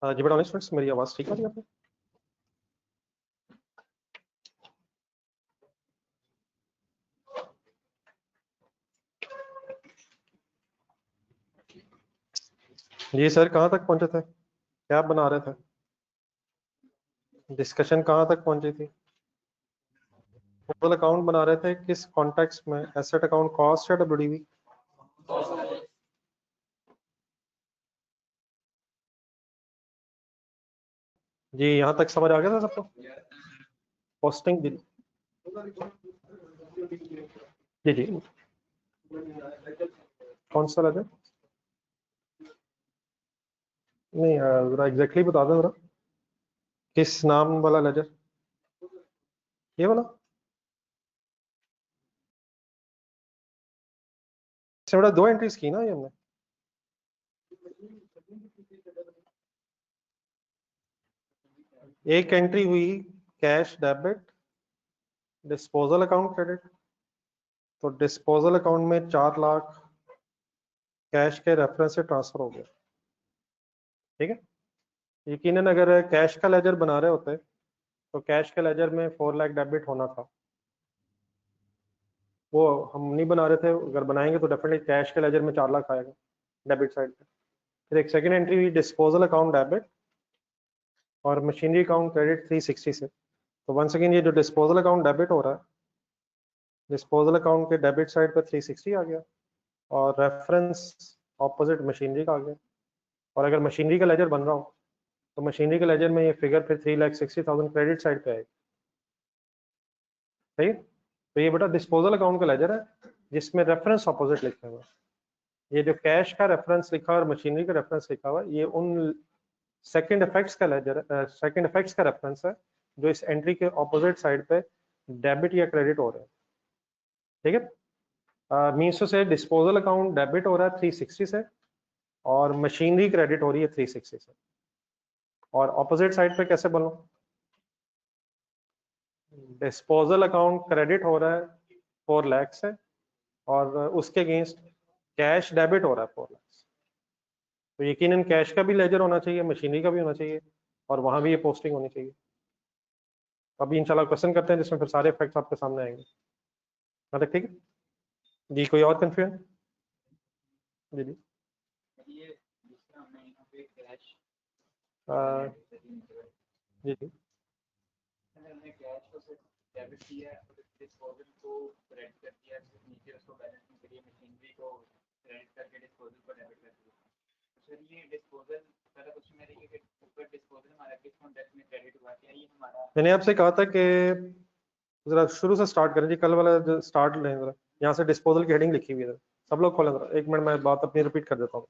जी बड़ा स्टूडेंट्स, मेरी आवाज़ ठीक आ रही है आपको? जी सर, कहाँ तक पहुंचे थे? क्या बना रहे थे? डिस्कशन कहाँ तक पहुंची थी? टोटल अकाउंट बना रहे थे, किस कॉन्टेक्स्ट में? एसेट अकाउंट, कॉस्ट या डब्ल्यूडीवी? जी यहाँ तक समझ आ गया था सबको? पोस्टिंग जी जी जी। कौन सा लेजर? नहीं, जरा एग्जैक्टली बता दो जरा, किस नाम वाला लेजर? ये वाला? इससे बड़ा दो एंट्रीज की ना ये हमने। एक एंट्री हुई cash debit, disposal account credit. तो डिस्पोजल अकाउंट में 4 लाख कैश के रेफरेंस से ट्रांसफर हो गया। ठीक है, यकीनन अगर कैश का लेजर बना रहे होते तो कैश के लेजर में 4 लाख डेबिट होना था। वो हम नहीं बना रहे थे, अगर बनाएंगे तो डेफिनेटली कैश के लेजर में 4 लाख आएगा डेबिट साइड पे। फिर एक सेकंड एंट्री हुई डिस्पोजल अकाउंट डेबिट और मशीनरी अकाउंट क्रेडिट 360 से। तो वंस अगेन ये जो डिस्पोजल अकाउंट डेबिट हो रहा है, डिस्पोजल अकाउंट के डेबिट साइड पे 360 आ गया और रेफरेंस ऑपोजिट मशीनरी का आ गया। और अगर मशीनरी का लेजर बन रहा हो तो मशीनरी के लेजर में ये फिगर फिर 3,60,000 क्रेडिट साइड पे आएगी। सही है? तो ये बेटा डिस्पोजल अकाउंट का लेजर है जिसमें रेफरेंस ऑपोजिट लिखा हुआ है। ये जो कैश का रेफरेंस लिखा हुआ और मशीनरी का रेफरेंस लिखा हुआ है, ये उन सेकंड इफेक्ट्स का लेजर, सेकंड इफेक्ट्स का रेफरेंस है जो इस एंट्री के ऑपोजिट साइड पे डेबिट या क्रेडिट हो रहे हैं। ठीक है, मीन्स से डिस्पोजल अकाउंट डेबिट हो रहा है 360 से और मशीनरी क्रेडिट हो रही है 360 से। और ऑपोजिट साइड पे कैसे बोलूं? डिस्पोजल अकाउंट क्रेडिट हो रहा है 4 लाख से और उसके अगेंस्ट कैश डेबिट हो रहा है 4 लाख। तो यकीनन कैश का भी लेजर होना चाहिए, मशीनरी का भी होना चाहिए और वहां भी ये पोस्टिंग होनी चाहिए। अभी इंशाल्लाह क्वेश्चन करते हैं जिसमें फिर सारे फैक्ट्स आपके सामने आएंगे। हाँ ठीक है जी, कोई और कंफ्यूजन? जी जी। जी जी। मैंने आपसे कहा था कि जरा शुरू से स्टार्ट करें जी, कल वाला जो स्टार्ट लें जरा। यहाँ से डिस्पोजल की हेडिंग लिखी हुई है, सब लोग खोलें जरा। एक मिनट मैं बात अपनी रिपीट कर देता हूँ।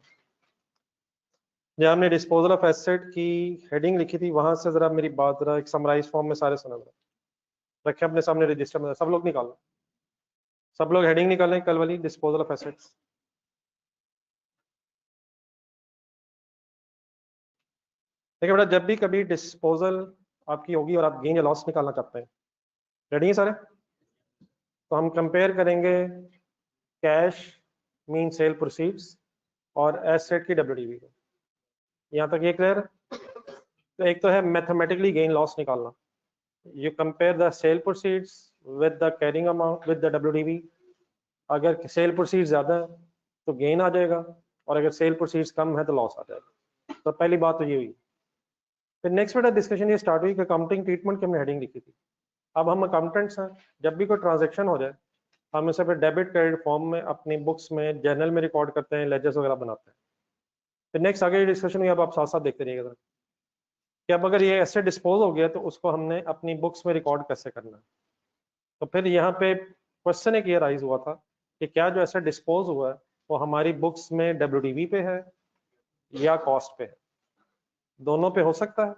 जहाँ हमने डिस्पोजल ऑफ एसेट की हेडिंग लिखी थी वहां से जरा मेरी बात जरा एक समराइज फॉर्म में सारे सुना रखें अपने सामने रजिस्टर में। सब लोग निकालो, सब लोग हेडिंग निकालें कल वाली, डिस्पोजल ऑफ एसेट्स। देखिए बेटा, जब भी कभी डिस्पोजल आपकी होगी और आप गेन या लॉस निकालना चाहते हैं, रेडी है सारे? तो हम कंपेयर करेंगे कैश मीन सेल प्रोसीड्स और एसेट की डब्ल्यूडीवी को। यहाँ तक ये क्लियर? तो एक तो है मैथमेटिकली गेन लॉस निकालना। You compare the sale proceeds with the carrying amount with the WDV. अगर सेल प्रोसीड्स ज्यादा है तो गेन आ जाएगा और अगर सेल प्रोसीड्स कम है तो लॉस आ जाएगा। तो पहली बात तो ये हुई। फिर नेक्स्ट बेटा डिस्कशन ये स्टार्ट हुई कि अकाउंटिंग ट्रीटमेंट की हमने हेडिंग लिखी थी। अब हम अकाउंटेंट्स हैं, जब भी कोई ट्रांजेक्शन हो जाए हम इसे फिर डेबिट क्रेडिट फॉर्म में अपनी बुक्स में जर्नल में रिकॉर्ड करते हैं, लेजर्स वगैरह बनाते हैं। फिर नेक्स्ट आगे डिस्कशन हुई, अब आप साथ साथ देखते रहिएगा कि अब अगर ये ऐसे डिस्पोज हो गया तो उसको हमने अपनी बुक्स में रिकॉर्ड कैसे करना है। तो फिर यहाँ पे क्वेश्चन एक ये राइज हुआ था कि क्या जो ऐसे डिस्पोज हुआ है वो हमारी बुक्स में डब्ल्यूडीवी पे है या कॉस्ट पे है? दोनों पे हो सकता है।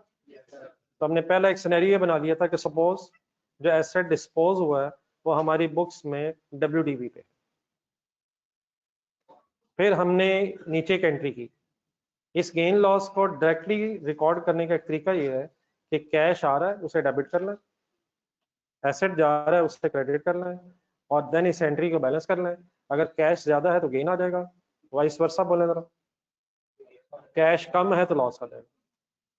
तो हमने पहला एक सिनेरियो बना लिया था कि सपोज जो एसेट डिस्पोज हुआ है वो हमारी बुक्स में डब्ल्यूडीवी पे। फिर हमने नीचे एक एंट्री की। इस गेन लॉस को डायरेक्टली रिकॉर्ड करने का एक तरीका ये है कि कैश आ रहा है उसे डेबिट करना है, एसेट जा रहा है उससे क्रेडिट करना है और देन इस एंट्री को बैलेंस करना है। अगर कैश ज्यादा है तो गेन आ जाएगा, वाइस वर्सा बोले जरा, कैश कम है तो लॉस आ जाएगा।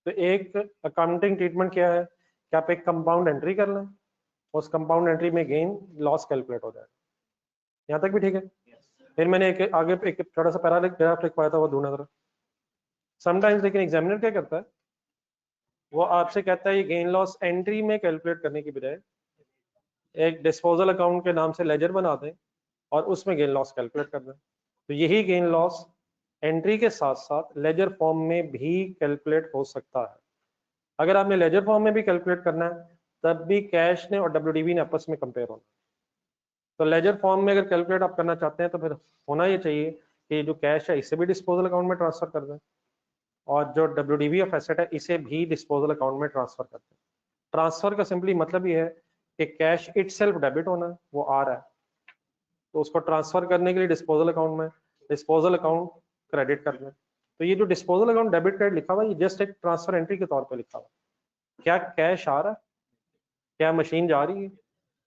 तो एक अकाउंटिंग ट्रीटमेंट क्या है कि आप एक कंपाउंड एंट्री कर लें, उस कंपाउंड एंट्री में गेन लॉस कैलकुलेट हो जाएगा। यहाँ तक भी ठीक है। फिर मैंने एक आगे एक छोटा सा पैराग्राफ लिखवाया था, वो ढूंढना जरा। समटाइम्स लेकिन एग्जामिनर क्या करता है, वो आपसे कहता है ये गेन लॉस एंट्री में कैलकुलेट करने की बजाय एक डिस्पोजल अकाउंट के नाम से लेजर बना दें और उसमें गेन लॉस कैलकुलेट कर दें। तो यही गेन लॉस एंट्री के साथ साथ लेजर फॉर्म में भी कैलकुलेट हो सकता है। अगर आपने लेजर फॉर्म में भी कैलकुलेट करना है तब भी कैश ने और डब्ल्यूडीवी ने आपस में कंपेयर होना। तो लेजर फॉर्म में अगर कैलकुलेट आप करना चाहते हैं तो फिर होना ये चाहिए कि जो कैश है इसे भी डिस्पोजल अकाउंट में ट्रांसफर कर दें और जो डब्ल्यूडीवी ऑफ एसेट है इसे भी डिस्पोजल अकाउंट में ट्रांसफर कर दें। ट्रांसफर का सिंपली मतलब ये है कि कैश इटसेल्फ डेबिट होना है, वो आ रहा है, तो उसको ट्रांसफर करने के लिए डिस्पोजल अकाउंट में डिस्पोजल अकाउंट क्रेडिट कर दें। तो ये जो डिस्पोजल अकाउंट डेबिट क्रेडिट लिखा हुआ है ये जस्ट एक ट्रांसफर एंट्री के तौर पे लिखा हुआ है। क्या कैश आ रहा है, क्या मशीन जा रही है,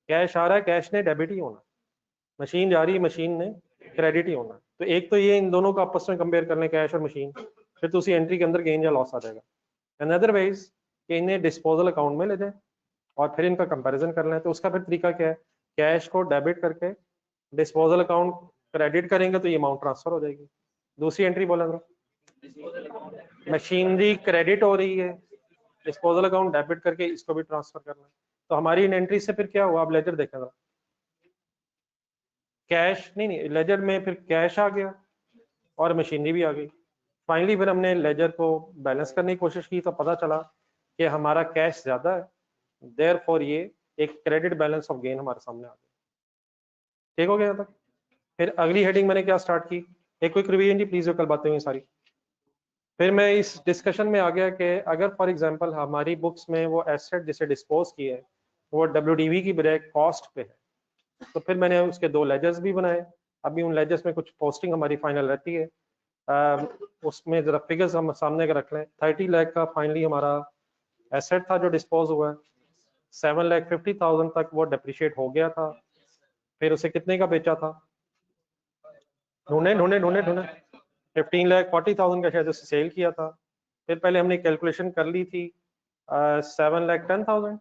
कैश आ रहा है, कैश ने डेबिट ही होना, मशीन जा रही है, मशीन ने क्रेडिट ही होना। तो एक तो ये इन दोनों को आपस में कंपेयर कर लें कैश और मशीन, फिर तो उसी एंट्री के अंदर गेन या लॉस आ जाएगा। अनदर वेज कि इन्हें डिस्पोजल अकाउंट में ले जाए और फिर इनका कंपैरिजन कर लें। तो उसका फिर तरीका क्या है, कैश को डेबिट करके डिस्पोजल अकाउंट क्रेडिट करेंगे तो ये अमाउंट ट्रांसफर हो जाएगी। दूसरी एंट्री बोला था, मशीनरी क्रेडिट हो रही है, डिस्पोजल अकाउंट डेबिट करके इसको भी ट्रांसफर करना है। तो हमारी इन एंट्री से फिर क्या हुआ, आप लेजर देखें जरा, कैश नहीं लेजर में फिर कैश आ गया और मशीनरी भी आ गई। फाइनली फिर हमने लेजर को बैलेंस करने की कोशिश की तो पता चला कि हमारा कैश ज्यादा है, देयरफॉर ये एक क्रेडिट बैलेंस ऑफ गेन हमारे सामने आ गया। ठीक हो गया यहाँ तक। फिर अगली हेडिंग मैंने क्या स्टार्ट की, एक क्विक रिवीजन जी प्लीज, जो कल बातें हुई सारी। फिर मैं इस डिस्कशन में आ गया कि अगर फॉर एग्जांपल हमारी बुक्स में वो एसेट जिसे डिस्पोज की है वो डब्ल्यूडीवी की बजाय कॉस्ट पे है, तो फिर मैंने उसके दो लेजर्स भी बनाए। अभी उन लेजर्स में कुछ पोस्टिंग हमारी फाइनल रहती है, उसमें जरा फिगर्स हम सामने का रख लें। 30 लाख का फाइनली हमारा एसेट था जो डिस्पोज हुआ है, 7,50,000 तक वो डिप्रिशिएट हो गया था। फिर उसे कितने का बेचा था, ढूंढे ढूंढे ढूंढे ढूंढे 15,40,000 का शायद उसे सेल किया था। फिर पहले हमने कैलकुलेशन कर ली थी 7,10,000,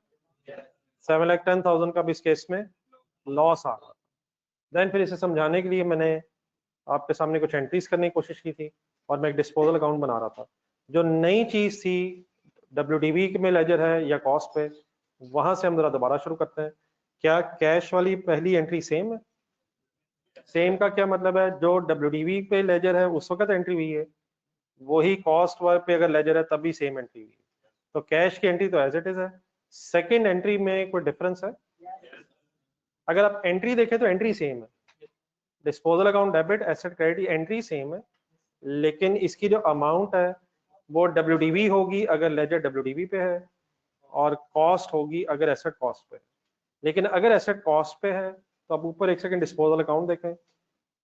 7,10,000 का भी इस केस में लॉस आ रहा। देन फिर इसे समझाने के लिए मैंने आपके सामने कुछ एंट्रीज करने की कोशिश की थी और मैं एक डिस्पोजल अकाउंट बना रहा था। जो नई चीज थी डब्ल्यूडीवी में लेजर है या कॉस्ट पे, वहां से हम जरा दोबारा शुरू करते हैं। क्या कैश वाली पहली एंट्री सेम है? सेम का क्या मतलब है, जो डब्ल्यूडीवी पे लेजर है उस वक्त एंट्री हुई है, वही कॉस्ट वर्क पे अगर लेजर है तब भी सेम एंट्री हुई है। तो कैश की एंट्री तो एज इट इज है, सेकंड एंट्री में कोई डिफरेंस है? अगर आप एंट्री देखें तो एंट्री सेम है, disposal account debit asset credit entry same है, लेकिन इसकी जो अमाउंट है वो डब्ल्यूडीवी होगी अगर लेजर डब्ल्यूडीवी पे है और कॉस्ट होगी अगर एसेट कॉस्ट पे है। लेकिन अगर एसेट कॉस्ट पे है तो अब ऊपर एक सेकंड डिस्पोजल अकाउंट देखें,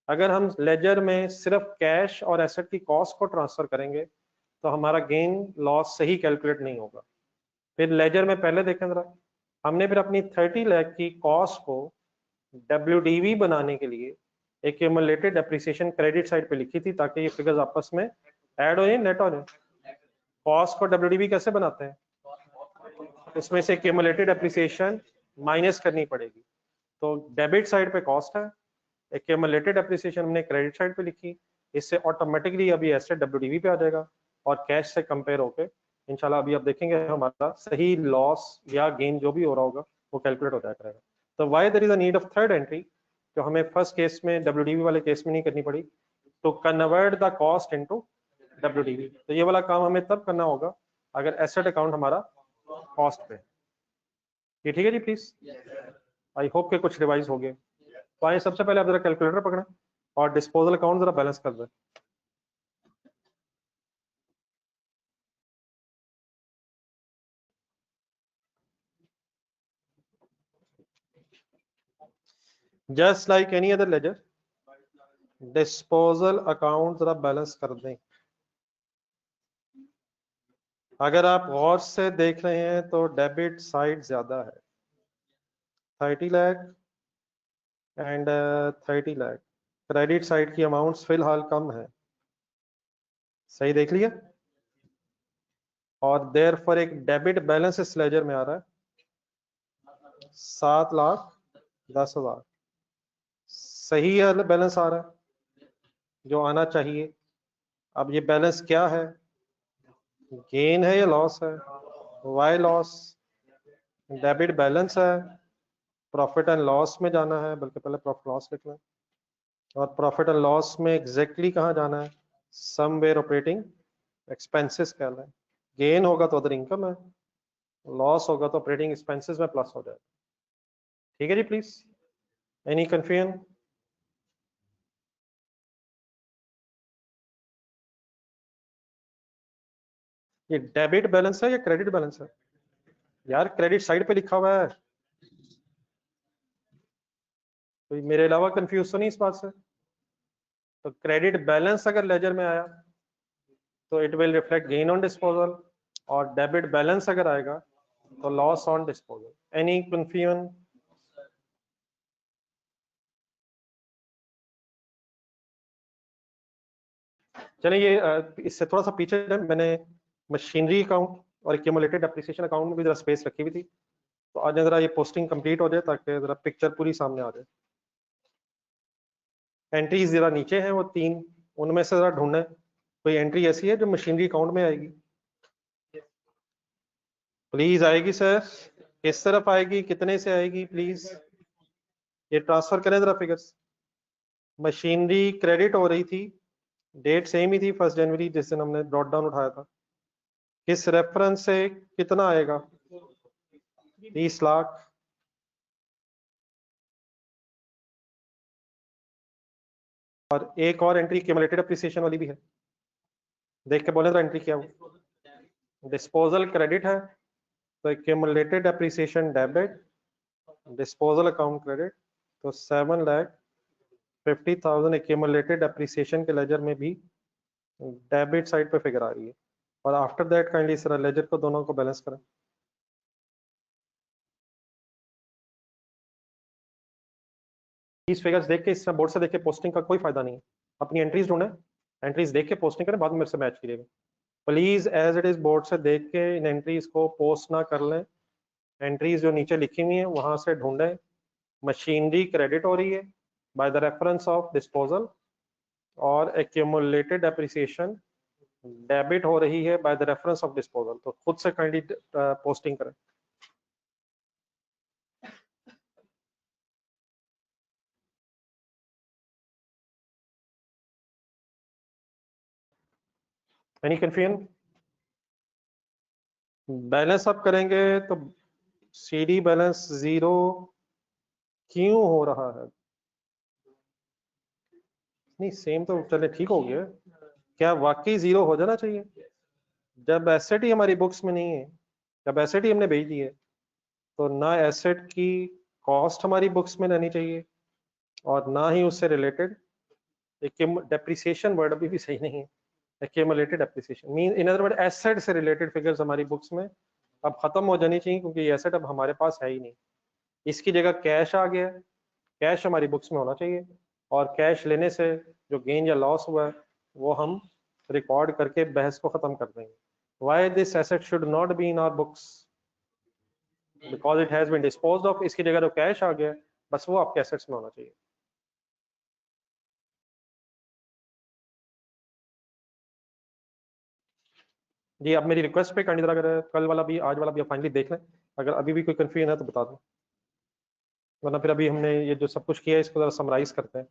अगर हम लेजर में सिर्फ कैश और एसेट की कॉस्ट को ट्रांसफर करेंगे तो हमारा गेन लॉस सही कैलकुलेट नहीं होगा। फिर लेजर में पहले देखें जरा, हमने फिर अपनी 30 लाख की कॉस्ट को डब्ल्यूडीवी बनाने के लिए एक क्यूमुलेटेड डेप्रिसिएशन क्रेडिट साइड पे लिखी थी ताकि ये फिगर्स आपस में ऐड हो जाए, नेट हो जाए। कॉस्ट को डब्ल्यूडीवी कैसे बनाते हैं, उसमें से क्यूमुलेटेड डेप्रिसिएशन माइनस करनी पड़ेगी। तो डेबिट साइड पे कॉस्ट है, एक्यूमुलेटेड डेप्रिसिएशन हमने क्रेडिट साइड पे लिखी, इससे ऑटोमेटिकली अभी एसेट डब्ल्यूडीवी पे आ जाएगा और कैश से कंपेयर होके इंशाल्लाह अभी आप देखेंगे हमारा सही लॉस या गेन जो भी हो रहा होगा वो कैलकुलेट हो जाया करेगा। तो why there is a need of third entry, जो हमें फर्स्ट केस में डब्ल्यूडीवी वाले केस में नहीं करनी पड़ी, तो convert the cost into WDV. तो ये वाला काम हमें तब करना होगा अगर एसेट अकाउंट हमारा कॉस्ट पे। ये ठीक है जी प्लीज, आई होप के कुछ रिवाइज हो गए। तो आइए सबसे पहले आप जरा कैलकुलेटर पकड़ें और डिस्पोजल अकाउंट जरा बैलेंस कर दें। Just like any other ledger, disposal account जरा बैलेंस कर दें। अगर आप गौर से देख रहे हैं तो डेबिट साइड ज्यादा है, 30 lakh and 30 lakh. Credit side की अमाउंट्स फिलहाल कम है, सही देख लिया। और देयरफॉर एक डेबिट बैलेंस इस लेजर में आ रहा है 7,10,000। सही है, बैलेंस आ रहा है जो आना चाहिए। अब ये बैलेंस क्या है, गेन है या लॉस है? Why loss? डेबिट बैलेंस है, प्रॉफिट एंड लॉस में जाना है, बल्कि पहले प्रॉफिट लॉस लिखना है। और प्रॉफिट एंड लॉस में एग्जैक्टली कहाँ जाना है? समवेयर ऑपरेटिंग एक्सपेंसेस कहना है। गेन होगा तो अदर इनकम है, लॉस होगा तो ऑपरेटिंग एक्सपेंसेस में प्लस हो जाए। ठीक है जी, प्लीज एनी कंफ्यूजन? ये डेबिट बैलेंस है या क्रेडिट बैलेंस है? यार क्रेडिट साइड पे लिखा हुआ है, तो मेरे अलावा कंफ्यूज तो नहीं इस बात से? तो क्रेडिट बैलेंस अगर लेजर में आया तो it will reflect gain on disposal, और डेबिट बैलेंस अगर आएगा तो loss on disposal. Any confusion? चलिए ये इससे थोड़ा सा पीछे मैंने मशीनरी अकाउंट और एक्यूमुलेटेड एप्रिसिएशन अकाउंट में भी जरा स्पेस रखी हुई थी, तो आज जरा ये पोस्टिंग कंप्लीट हो जाए ताकि जरा पिक्चर पूरी सामने आ जाए। एंट्रीज जरा नीचे हैं वो तीन, उनमें से जरा ढूंढें कोई एंट्री ऐसी है जो मशीनरी अकाउंट में आएगी। प्लीज आएगी सर, किस तरफ आएगी, कितने से आएगी प्लीज? ये ट्रांसफर करें जरा फिगर्स। मशीनरी क्रेडिट हो रही थी, डेट सेम ही थी 1 जनवरी जिस दिन हमने ड्रॉट डाउन उठाया था। किस रेफरेंस से कितना आएगा? 30 लाख। और एक और एंट्री क्यूमुलेटेड अप्रिसिएशन वाली भी है, देख के बोले तो एंट्री क्या हो? डिस्पोजल क्रेडिट है तो accumulated depreciation debit, disposal account credit. तो 7,50,000 एक्यूमुलेटेड अप्रिसिएशन के लेजर में भी डेबिट साइड पे फिगर आ रही है। और after that kindly sir ledger को दोनों को बैलेंस करें। इस फिगर्स देख के, इस बोर्ड से देख के पोस्टिंग का कोई फायदा नहीं है। अपनी एंट्रीज ढूंढें, एंट्रीज देख के पोस्टिंग करें, बाद में मेरे से मैच कीजिएगा please. As it is board से देख के इन एंट्रीज को पोस्ट ना कर लें। एंट्रीज जो नीचे लिखी हुई है वहां से ढूंढें। मशीनरी क्रेडिट हो रही है by the reference of disposal, और एक्यूमुलेटेड एप्रिसिएशन डेबिट हो रही है by the reference of disposal. तो खुद से काइंडली पोस्टिंग करें। Any confusion? बैलेंस आप करेंगे तो सीडी बैलेंस जीरो क्यों हो रहा है? नहीं सेम तो चले ठीक हो गया, क्या वाकई जीरो हो जाना चाहिए? जब एसेट ही हमारी बुक्स में नहीं है, जब एसेट ही हमने भेज दी है, तो ना एसेट की कॉस्ट हमारी बुक्स में रहनी चाहिए और ना ही उससे रिलेटेड डेप्रिसिएशन वर्ड अभी भी सही नहीं है। Accumulated depreciation mean in other word asset से रिलेटेड फिगर्स हमारी बुक्स में अब खत्म हो जानी चाहिए, क्योंकि ये एसेट अब हमारे पास है ही नहीं। इसकी जगह कैश आ गया, कैश हमारी बुक्स में होना चाहिए, और कैश लेने से जो गेन या लॉस हुआ है वो हम रिकॉर्ड करके बहस को खत्म कर देंगे। Why this asset should not be in our books? Because it has been disposed off. इसकी जगह जो कैश आ गया बस वो आपके एसेट्स में होना चाहिए। जी आप मेरी रिक्वेस्ट पे काइंडली अगर कल वाला भी आज वाला भी फाइनली देख लें, अगर अभी भी कोई कंफ्यूजन है तो बता दें, वरना फिर अभी हमने ये जो सब कुछ किया है इसको जरा समराइज करते हैं।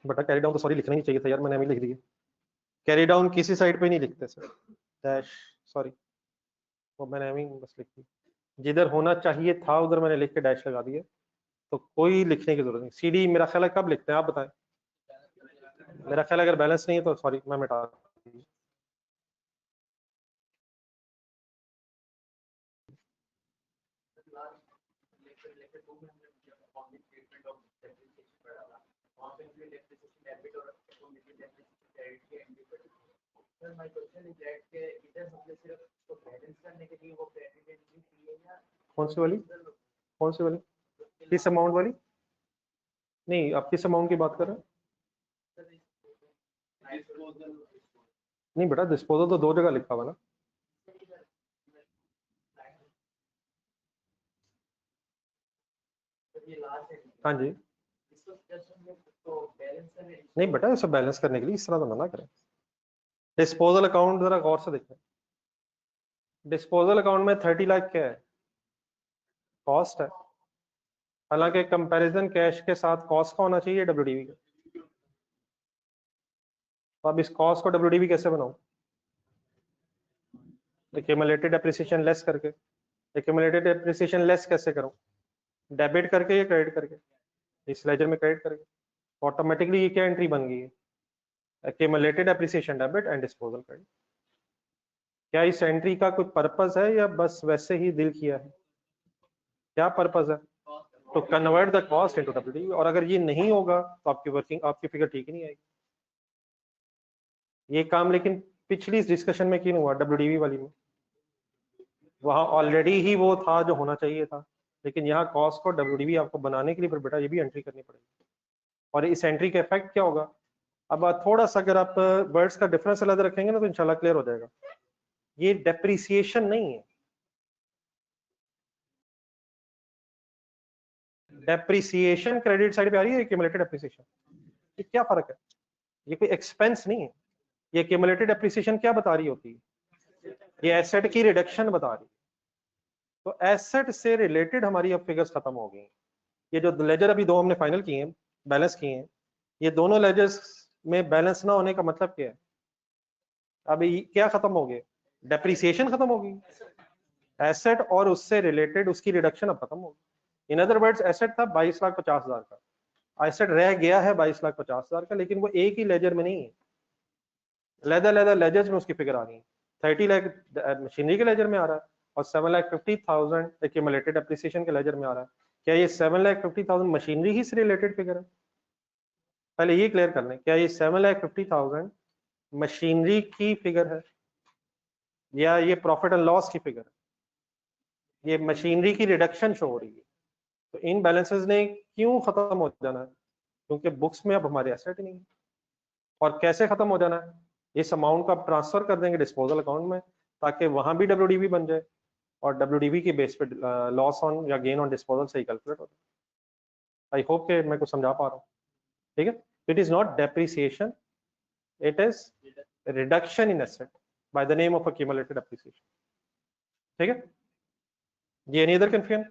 बेटा कैरी डाउन तो सॉरी लिखना ही चाहिए था यार, मैंने अभी लिख दिया। कैरी डाउन किसी साइड पे नहीं लिखते सर, डैश, सॉरी वो मैंने अभी बस लिख दी। जिधर होना चाहिए था उधर मैंने लिख के डैश लगा दिया, तो कोई लिखने की जरूरत नहीं। सीडी मेरा ख्याल है कब लिखते हैं आप बताएं? मेरा ख्याल है अगर बैलेंस नहीं है तो सॉरी मैं मिटा। कौन सी वाली, कौन सी वाली? किस अमाउंट वाली? नहीं, आप किस अमाउंट की बात कर रहे हैं? नहीं बेटा, डिस्पोजल तो दो जगह लिखा हुआ ना। हाँ जी। नहीं बेटा, इसे बैलेंस करने के लिए इस तरह तो मना करें। डिस्पोजल अकाउंट जरा गौर से देखें। डिस्पोजल अकाउंट में 30 लाख क्या है? कॉस्ट है। हालांकि कंपैरिजन कैश के साथ कॉस्ट का होना चाहिए डब्ल्यूडीवी का। तो अब इस कॉस्ट को डब्ल्यूडीवी कैसे बनाऊं? एक्यूमुलेटेड डेप्रिसिएशन लेस करके। एक्यूमुलेटेड डेप्रिसिएशन लेस कैसे करूं? डेबिट करके या क्रेडिट करके? इस लेजर में क्रेडिट करके। ऑटोमेटिकली ये क्या एंट्री बन गई है? Accumulated depreciation debit and disposal credit. क्या इस एंट्री का कुछ पर्पस है या बस वैसे ही दिल किया है? क्या पर्पस है? तो convert the cost into WDV. और अगर ये नहीं होगा तो आपकी फिगर ठीक ही नहीं आएगी। ये काम लेकिन पिछली डिस्कशन में क्यों हुआ? डब्ल्यूडीवी वाली में वहां ऑलरेडी ही वो था जो होना चाहिए था, लेकिन यहाँ कॉस्ट को डब्ल्यूडीवी आपको बनाने के लिए फिर बेटा ये भी एंट्री करनी पड़ेगी। और इस एंट्री का इफेक्ट क्या होगा? अब थोड़ा सा अगर आप वर्ड्स का डिफरेंस अलग रखेंगे ना तो इंशाल्लाह क्लियर हो जाएगा। ये डेप्रिसिएशन नहीं है। डेप्रिसिएशन क्रेडिट साइड पे आ रही है, एक्यूमुलेटेड डेप्रिसिएशन। ये क्या फर्क है? ये कोई एक्सपेंस नहीं है। ये एक्यूमुलेटेड डेप्रिसिएशन क्या बता रही होती है? ये एसेट की रिडक्शन बता रही है। तो एसेट से रिलेटेड हमारी अब फिगर्स खत्म हो गई। ये जो लेजर अभी दो हमने फाइनल किए हैं, बैलेंस किए हैं, ये दोनों लेजर्स में बैलेंस ना होने का मतलब क्या है? अभी क्या खत्म हो गए? डेप्रिसिएशन खत्म हो गई। एसेट और उससे रिलेटेड उसकी रिडक्शन अब खत्म हो गई। इन अदर वर्ड्स, एसेट था 22,50,000 का, एसेट रह गया है 22,50,000 का, लेकिन वो एक ही लेजर में नहीं है, लेदर लेजर्स में उसकी फिगर आ गई। 30 लाख मशीनरी के लेजर में आ रहा है और 7,50,000 एक्यूमुलेटेड एप्रिसिएशन के लेजर में आ रहा है। क्या ये 7,50,000 मशीनरी ही से रिलेटेड फिगर है? पहले ये क्लियर कर लें, क्या ये 7,50,000 मशीनरी की फिगर है या ये प्रॉफिट एंड लॉस की फिगर है? ये मशीनरी की रिडक्शन शो हो रही है। तो इन बैलेंसेस ने क्यों खत्म हो जाना है? क्योंकि बुक्स में अब हमारे एसेट ही नहीं है। और कैसे खत्म हो जाना है? इस अमाउंट को आप ट्रांसफर कर देंगे डिस्पोजल अकाउंट में, ताकि वहां भी डब्ल्यूडीवी बन जाए और डब्ल्यूडीवी की बेस पे लॉस ऑन या गेन ऑन डिस्पोजल से ही कैलकुलेट हो जाए। आई होप कि मैं कुछ समझा पा रहा हूँ। ठीक है, it is not depreciation, it is reduction in asset by the name of accumulated appreciation। ठीक है, ये any other confusion?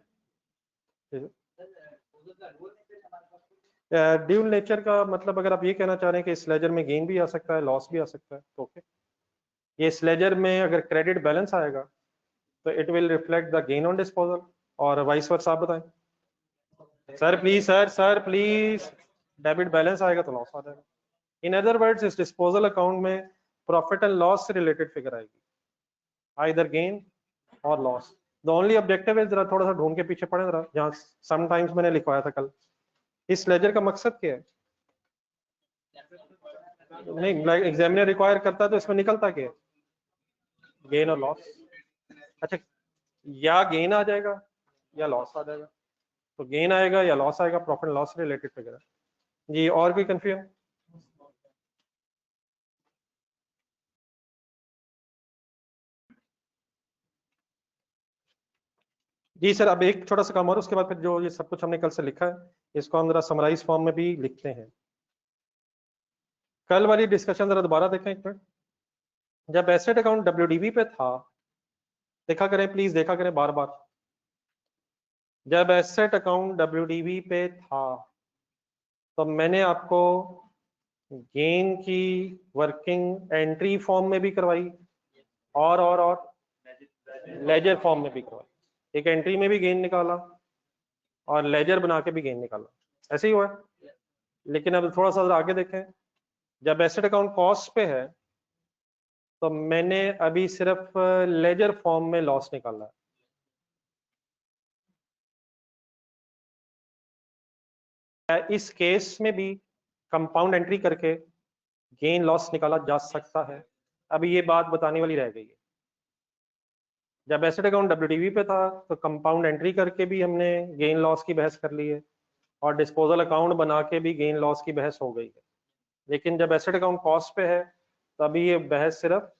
Dual nature का मतलब अगर आप ये कहना चाह रहे हैं कि इस लेजर में गेन भी आ सकता है, लॉस भी आ सकता है, तो ओके। ये इस लेजर में अगर क्रेडिट बैलेंस आएगा तो it will reflect the gain on disposal, और वाइस वर्सा। आप बताएं sir please, sir please. Debit balance आएगा तो लॉस आ जाएगा। इन अदर वर्ड्स, इस डिस्पोजल अकाउंट में प्रॉफिट एंड लॉस से रिलेटेड फिगर आएगी, आइदर गेन और लॉस। द ओनली ऑब्जेक्टिव है, जरा थोड़ा सा ढूंढ के पीछे पड़े जरा, जहाँ समटाइम्स मैंने लिखवाया था कल। इस लेजर का मकसद क्या है? नहीं, एग्जामिनर रिक्वायर करता है तो इसमें निकलता क्या है? गेन और लॉस। अच्छा, या गेन आ जाएगा या लॉस आ जाएगा। तो गेन आएगा या लॉस आएगा, प्रॉफिट लॉस से रिलेटेड फिगर है जी। और कोई कंफ्यूजन? जी सर, अब एक छोटा सा काम और, उसके बाद फिर जो ये सब कुछ हमने कल से लिखा है इसको हम जरा समराइज फॉर्म में भी लिखते हैं। कल वाली डिस्कशन जरा दोबारा देखें एक मिनट। जब एसेट अकाउंट डब्ल्यूडीवी पे था, देखा करें प्लीज, देखा करें बार बार। जब एसेट अकाउंट डब्ल्यूडीवी पे था तो मैंने आपको गेन की वर्किंग एंट्री फॉर्म में भी करवाई और लेजर फॉर्म में भी करवाई। एक एंट्री में भी गेन निकाला और लेजर बना के भी गेन निकाला, ऐसे ही हुआ है। लेकिन अब थोड़ा सा आगे देखें, जब एसेट अकाउंट कॉस्ट पे है तो मैंने अभी सिर्फ लेजर फॉर्म में लॉस निकाला है। इस केस में भी कंपाउंड एंट्री करके गेन लॉस निकाला जा सकता है। अभी ये बात बताने वाली रह गई है। जब एसेट अकाउंट WDV पे था तो कंपाउंड एंट्री करके भी हमने गेन लॉस की बहस कर ली है और डिस्पोजल अकाउंट बना के भी गेन लॉस की बहस हो गई है। लेकिन जब एसेट अकाउंट कॉस्ट पे है तभी ये बहस सिर्फ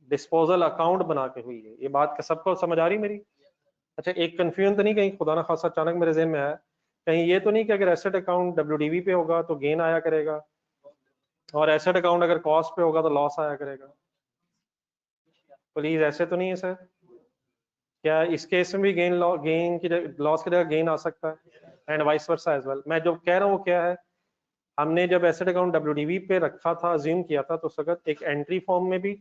डिस्पोजल अकाउंट बना के हुई है। ये बात सबको समझ आ रही मेरी? अच्छा, एक कंफ्यूजन तो नहीं कहीं खुदा ना खासा अचानक मेरे ज़हन में आया, कहीं ये तो नहीं कि अगर एसेट अकाउंट WDV पे होगा तो गेन आया करेगा और एसेट अकाउंट अगर कॉस्ट पे होगा तो लॉस आया करेगा? प्लीज ऐसे तो नहीं है सर? क्या इस केस में भी गेन की लॉस की जगह गेन आ सकता है and vice versa as well? मैं जो कह रहा हूँ क्या है, हमने जब एसेट अकाउंट WDV पे रखा था, अज्यूम किया था, तो उस वक्त एक एंट्री फॉर्म में भी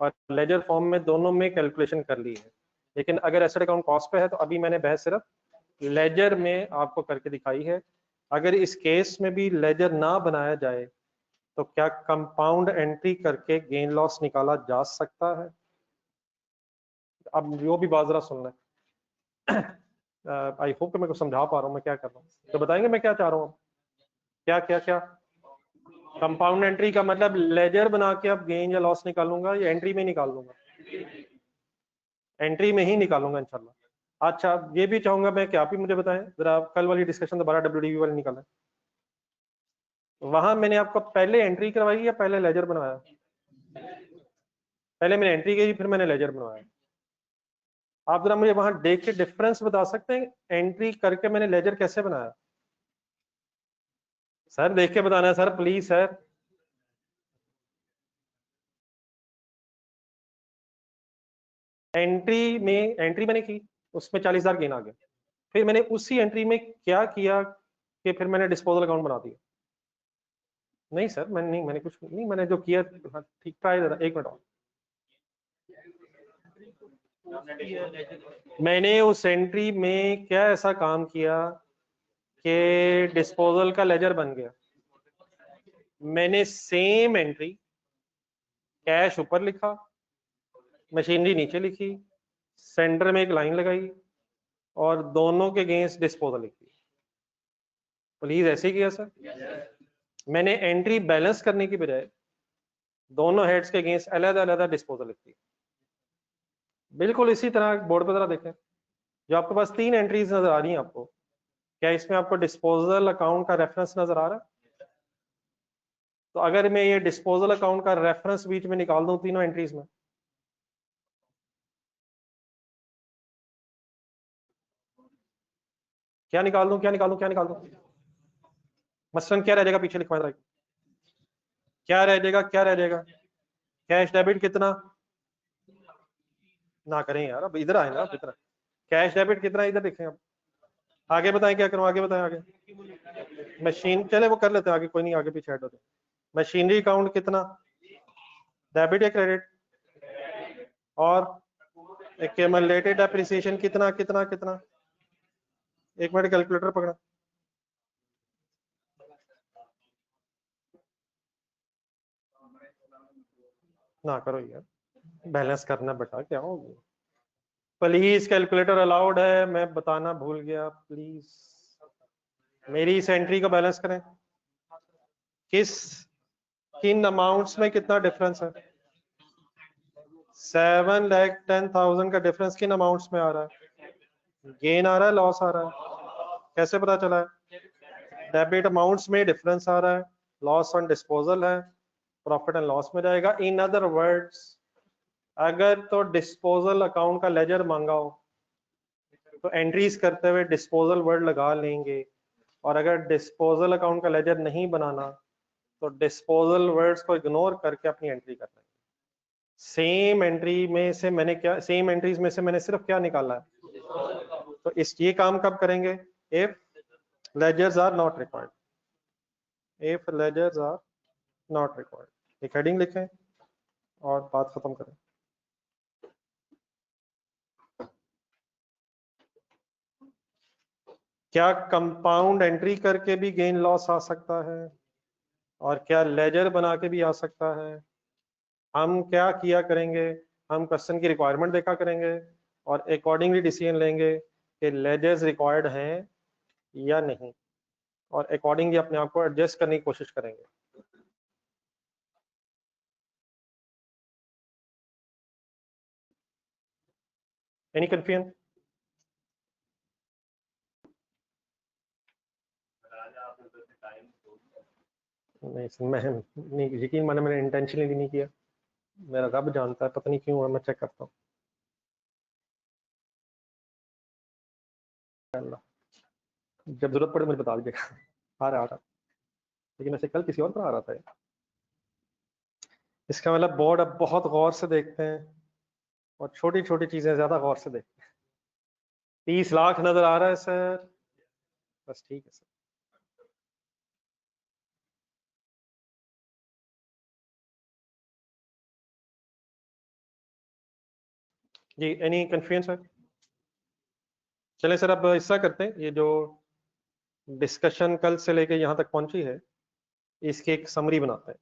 और लेजर फॉर्म में दोनों में कैलकुलेशन कर ली है। लेकिन अगर एसेट अकाउंट कॉस्ट पे है तो अभी मैंने बहस सिर्फ लेजर में आपको करके दिखाई है। अगर इस केस में भी लेजर ना बनाया जाए तो क्या कंपाउंड एंट्री करके गेन लॉस निकाला जा सकता है? अब जो भी बाजरा सुनना है। आई होप कि मैं को समझा पा रहा हूँ मैं क्या कर रहा हूँ, तो बताएंगे मैं क्या चाह रहा हूँ? क्या क्या क्या कंपाउंड एंट्री का मतलब लेजर बना के अब गेन या लॉस निकालूंगा या एंट्री में निकाल लूंगा? एंट्री में ही निकालूंगा इंशाल्लाह। अच्छा, ये भी चाहूंगा मैं कि आप ही मुझे बताएं जरा, कल वाली डिस्कशन दोबारा WDV वाली निकालें। वहां मैंने आपको पहले एंट्री करवाई या पहले लेजर बनवाया? पहले मैंने एंट्री की फिर मैंने लेजर बनवाया। आप जरा मुझे वहां देख के डिफरेंस बता सकते हैं, एंट्री करके मैंने लेजर कैसे बनाया? सर देख के बताना है सर, प्लीज सर। एंट्री मैंने की, उसमें 40,000 गेन आ गया। फिर मैंने उसी एंट्री में क्या किया कि फिर मैंने डिस्पोजल अकाउंट बना दिया। नहीं सर, मैंने कुछ नहीं, मैंने जो किया, हाँ, ठीक, ट्राई जरा, एक मिनट और। मैंने उस एंट्री में क्या ऐसा काम किया कि डिस्पोजल का लेजर बन गया? मैंने सेम एंट्री, कैश ऊपर लिखा, मशीनरी नीचे लिखी, सेंटर में एक लाइन लगाई और दोनों के अगेंस्ट डिस्पोजल लिखी। प्लीज ऐसे ही किया सर। मैंने एंट्री बैलेंस करने की बजाय दोनों हेड्स के अगेंस्ट अलग अलग डिस्पोजल लिखी। बिल्कुल इसी तरह बोर्ड पर जरा देखें, जो आपके पास 3 एंट्रीज नजर आ रही हैं आपको, क्या इसमें आपको डिस्पोजल अकाउंट का रेफरेंस नजर आ रहा है? तो अगर मैं ये डिस्पोजल अकाउंट का रेफरेंस बीच में निकाल दूं तीनों एंट्रीज में, क्या निकाल दूं, क्या निकाल दूं, क्या निकाल दूं? मसलन क्या रह जाएगा पीछे लिखवा, क्या रह जाएगा, क्या रह जाएगा? कैश डेबिट कितना? ना करें यार, अब इधर आए ना, अब इधर कैश डेबिट कितना, इधर लिखें। अब आगे बताएं क्या करूं, आगे बताएं आगे। मशीन, चले वो कर लेते हैं आगे, कोई नहीं, आगे पीछे हट होते। मशीनरी अकाउंट कितना, डेबिट या क्रेडिट? और एक्यूमुलेटेड डेप्रिसिएशन कितना कितना कितना? एक मिनट कैलकुलेटर पकड़ा। ना करो यार, बैलेंस करना बेटा, क्या हो गया? प्लीज कैलकुलेटर अलाउड है, मैं बताना भूल गया, प्लीज मेरी इस एंट्री को बैलेंस करें। किस किन अमाउंट्स में कितना डिफरेंस है? 7,10,000 का डिफरेंस किन अमाउंट्स में आ रहा है? गेन आ रहा है, लॉस आ रहा है? कैसे पता चला है? डेबिट अमाउंट्स में डिफरेंस आ रहा है, लॉस ऑन डिस्पोजल है, प्रॉफिट एंड लॉस में जाएगा। इन अदर वर्ड्स, अगर तो डिस्पोजल अकाउंट का लेजर मांगा हो तो एंट्रीज करते हुए डिस्पोजल वर्ड लगा लेंगे, और अगर डिस्पोजल अकाउंट का लेजर नहीं बनाना तो डिस्पोजल वर्ड्स को इग्नोर करके अपनी एंट्री कर लेंगे। सेम एंट्री में से मैंने क्या, सेम एंट्रीज में से मैंने सिर्फ क्या निकाला है? तो इस ये काम कब करेंगे? If ledgers are not required, if ledgers are not required. एक हेडिंग लिखें और बात खत्म करें। क्या कंपाउंड एंट्री करके भी गेन लॉस आ सकता है और क्या लेजर बना के भी आ सकता है? हम क्या किया करेंगे, हम क्वेश्चन की रिक्वायरमेंट देखा करेंगे और अकॉर्डिंगली डिसीजन लेंगे कि लेजर्स रिक्वायर्ड हैं या नहीं, और अकॉर्डिंगली अपने आप को एडजस्ट करने की कोशिश करेंगे। Any confusion? नहीं मैं नहीं, यकीन माने मैंने इंटेंशनली नहीं किया, मेरा रब जानता है, पता नहीं क्यों हुआ, मैं चेक करता हूँ। जब जरूरत पड़े मुझे बता दीजिएगा। आ रहा, लेकिन ऐसे कल किसी और पर आ रहा था। इसका मतलब बोर्ड अब बहुत गौर से देखते हैं और छोटी छोटी चीजें ज्यादा गौर से देखते हैं। 30 लाख नजर आ रहा है सर? बस ठीक है सर। जी एनी कंफ्यूजन सर? चलें सर, अब ऐसा करते हैं, ये जो डिस्कशन कल से लेके यहाँ तक पहुंची है, इसकी एक समरी बनाते हैं।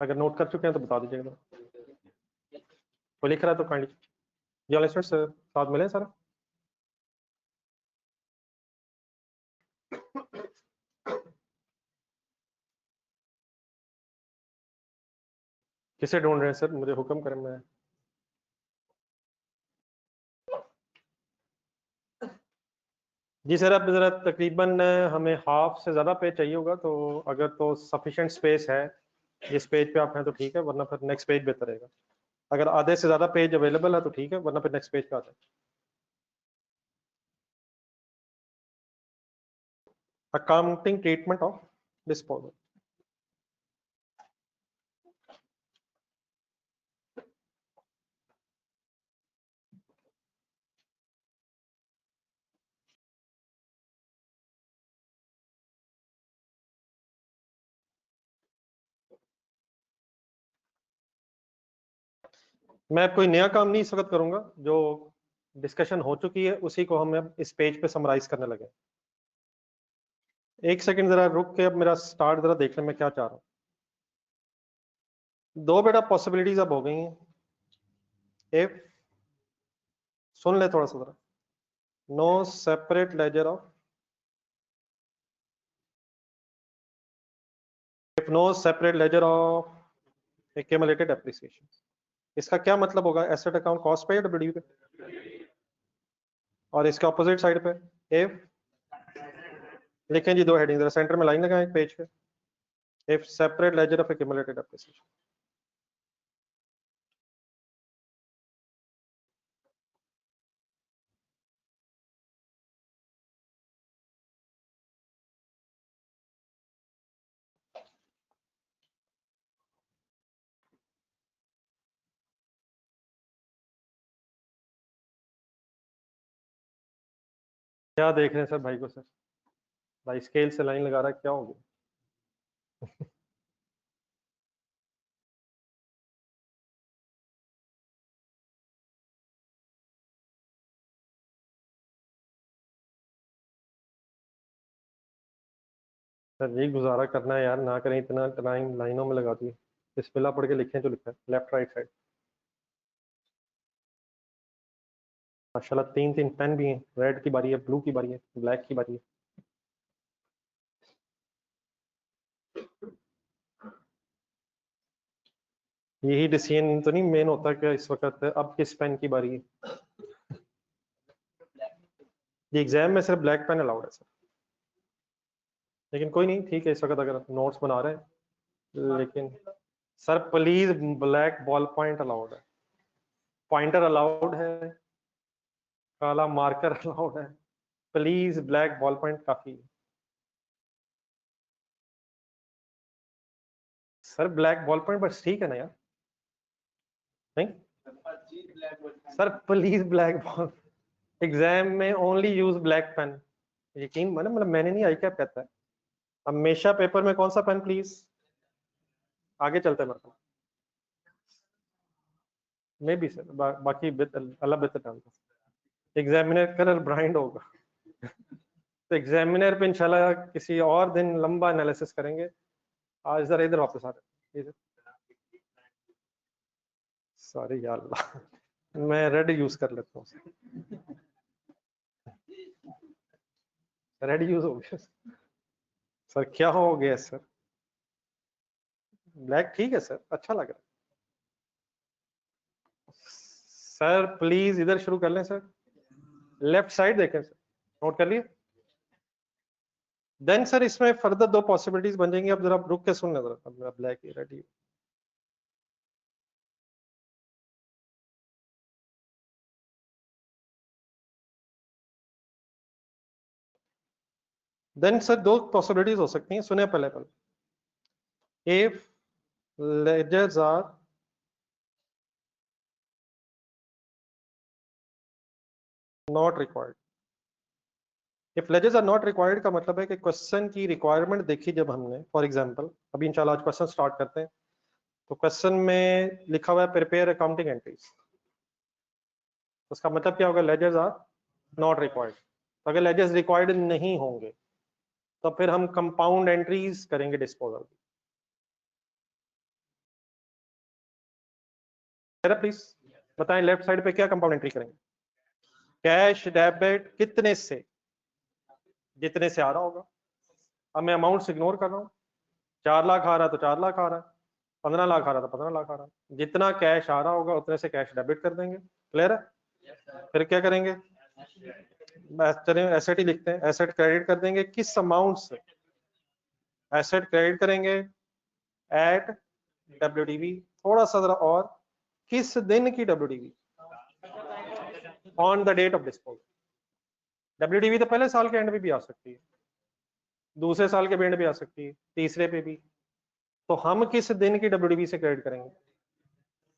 अगर नोट कर चुके हैं तो बता दीजिएगा, कोई लिख रहा है तो काइंडली। जी सर, साथ मिले सर। किसे ढूंढ रहे हैं सर, मुझे हुक्म करें। मैं जी सर, अब जरा तकरीबन हमें हाफ से ज़्यादा पेज चाहिए होगा, तो अगर तो सफिशिएंट स्पेस है जिस पेज पे आप हैं तो ठीक है, वरना फिर नेक्स्ट पेज बेहतर रहेगा। अगर आधे से ज़्यादा पेज अवेलेबल है तो ठीक है, वरना फिर नेक्स्ट पेज पे आ जाए। Accounting treatment of disposal. मैं कोई नया काम नहीं इस वक्त करूंगा, जो डिस्कशन हो चुकी है उसी को हम अब इस पेज पे समराइज करने लगे। एक सेकंड जरा रुक के अब मेरा स्टार्ट जरा देख लें मैं क्या चाह रहा हूँ। दो बेटा पॉसिबिलिटीज अब हो गई हैं। इफ, सुन ले थोड़ा सा जरा, no separate ledger of, if no separate ledger of accumulated depreciation, इसका क्या मतलब होगा? एसेट अकाउंट कॉस्ट पे या डब्ल्यू पे? और इसके ऑपोजिट साइड पे इफ, लिखें जी दो हेडिंग, जरा सेंटर में लाइन लगाएं पेज पे। If separate ledger of accumulated appreciation. क्या देख रहे हैं सर भाई को? सर भाई स्केल से लाइन लगा रहा है, क्या हो गया? सर यही गुजारा करना है यार, ना करें इतना लाइन लाइनों में लगा दिए। बिस्मिल्लाह पढ़ के लिखें जो लिखा है, लेफ्ट राइट साइड। माशाल्लाह 3 3 पेन भी हैं। रेड की बारी है, ब्लू की बारी है, ब्लैक की बारी है। यही डिसीजन तो नहीं मेन होता कि इस वक्त अब किस पेन की बारी है। ये एग्जाम में सिर्फ ब्लैक पेन अलाउड है सर, लेकिन कोई नहीं, ठीक है, इस वक्त अगर नोट्स बना रहे हैं। लेकिन sir please black ball point allowed है, पॉइंटर अलाउड है, काला मार्कर अलाउड है, प्लीज ब्लैक बॉल पॉइंट काफी है। सर ब्लैक बॉल पॉइंट बस ठीक है ना यार? नहीं sir, please black ball, exam में ओनली यूज ब्लैक पेन। यकीन माने, मतलब मैंने नहीं, आई क्या कहता है हमेशा पेपर में कौन सा पेन प्लीज। आगे चलते हैं मतलब, मे बी सर बाकी अल्लाह बेहतर जानता है। एग्जामिनर कलर ब्राइंड होगा तो एग्जामिनर पे इंशाल्लाह किसी और दिन लंबा एनालिसिस करेंगे। आज जरा इधर वापस आ रहे हैं। सॉरी या अल्लाह, मैं रेड यूज कर लेता हूँ। रेड यूज हो गया सर, क्या हो गया सर? ब्लैक ठीक है सर, अच्छा लग रहा है सर। प्लीज इधर शुरू कर लें सर, लेफ्ट साइड देखें सर, नोट कर लिए। देन सर इसमें फर्दर दो पॉसिबिलिटीज बन जाएंगी, अब जरा रुक के सुन लें जरा। अब मेरा ब्लैक ही रेडी। देन सर दो पॉसिबिलिटीज हो सकती हैं, सुने पहले पहले। If ledgers are not required, if ledgers are not required का मतलब है कि क्वेश्चन की रिक्वायरमेंट देखी जब हमने, फॉर एग्जांपल अभी इंशाल्लाह आज क्वेश्चन स्टार्ट करते हैं, तो क्वेश्चन में लिखा हुआ है प्रिपेयर अकाउंटिंग एंट्रीज, उसका मतलब क्या होगा, ledgers आर नॉट रिक्वायर्ड। तो अगर ledgers रिक्वायर्ड नहीं होंगे तो फिर हम कंपाउंड एंट्रीज करेंगे डिस्पोजल। प्लीज बताएं लेफ्ट साइड पे क्या कंपाउंड एंट्री करेंगे। कैश डेबिट कितने से, जितने से आ रहा होगा। अब मैं अमाउंट इग्नोर कर रहा हूँ, 4 लाख आ रहा है तो 4 लाख आ रहा है, 15 लाख आ रहा है तो 15 लाख आ रहा है, जितना कैश आ रहा होगा उतने से कैश डेबिट कर देंगे। क्लियर है। फिर क्या करेंगे, चलिए एसेट ही लिखते हैं, एसेट क्रेडिट कर देंगे किस अमाउंट से, एसेट क्रेडिट करेंगे एट डब्ल्यूडीवी, थोड़ा सा जरा और, किस दिन की WDV, on the date of disposal. WDV तो पहले साल के एंड में भी आ सकती है, दूसरे साल के एंड भी आ सकती है, तीसरे पे भी। तो हम किस दिन की डब्ल्यूडीवी से क्रेडिट करेंगे,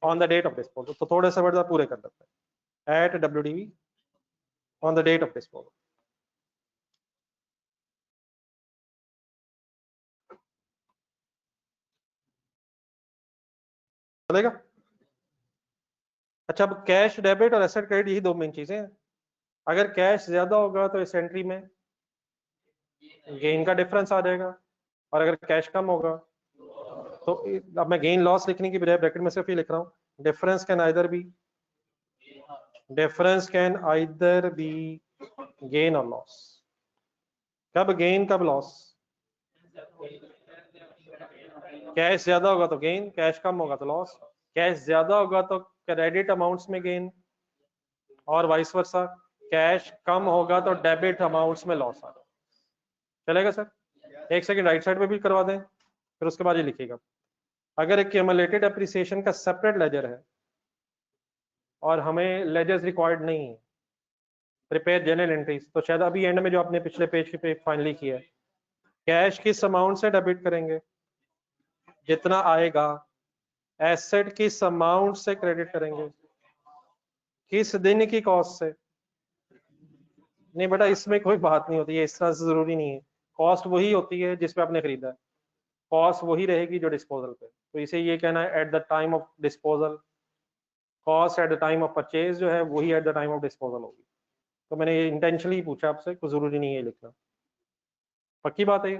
on the date of disposal. तो थोड़े से वर्ड पूरे कर देते हैं, at WDV on the date of disposal. चलेगा। अच्छा अब कैश डेबिट और एसेट क्रेडिट यही दो मेन चीजें हैं। अगर कैश ज्यादा होगा तो इस एंट्री में गेन का डिफरेंस आ जाएगा, और अगर कैश कम होगा तो अब मैं गेन लॉस लिखने की बजाय ब्रैकेट में सिर्फ ये लिख रहा हूँ, difference can either be, difference can either be gain और लॉस। कब गेन कब लॉस, कैश ज्यादा होगा तो गेन, कैश कम होगा तो लॉस। कैश ज्यादा होगा तो क्रेडिट अमाउंट्स में गेन, और वाइस वर्सा, कैश कम होगा तो डेबिट अमाउंट्स में लॉस आ जाएगा। चलेगा सर। एक सेकंड राइट साइड पे भी करवा दें, फिर उसके बाद ये लिखिएगा। अगर एक क्यूमुलेटेड एप्रिसिएशन का सेपरेट लेजर है और हमें लेजर्स रिक्वायर्ड नहीं है, प्रिपेयर जनरल एंट्रीज, तो शायद अभी एंड में जो आपने पिछले पेज पे फाइनली किया है, कैश किस अमाउंट से डेबिट करेंगे, जितना आएगा। एसेट किस अमाउंट से क्रेडिट करेंगे, किस दिन की कॉस्ट से। नहीं बेटा इसमें कोई बात नहीं होती है, इस तरह से जरूरी नहीं है। कॉस्ट वही होती है जिस पे आपने खरीदा है, कॉस्ट वही रहेगी जो डिस्पोजल पे। तो इसे ये कहना है at the time of disposal, cost at the time of purchase जो है वही at the time of disposal होगी। तो मैंने ये इंटेंशनली पूछा आपसे, कोई जरूरी नहीं है लिखना। पक्की बात है,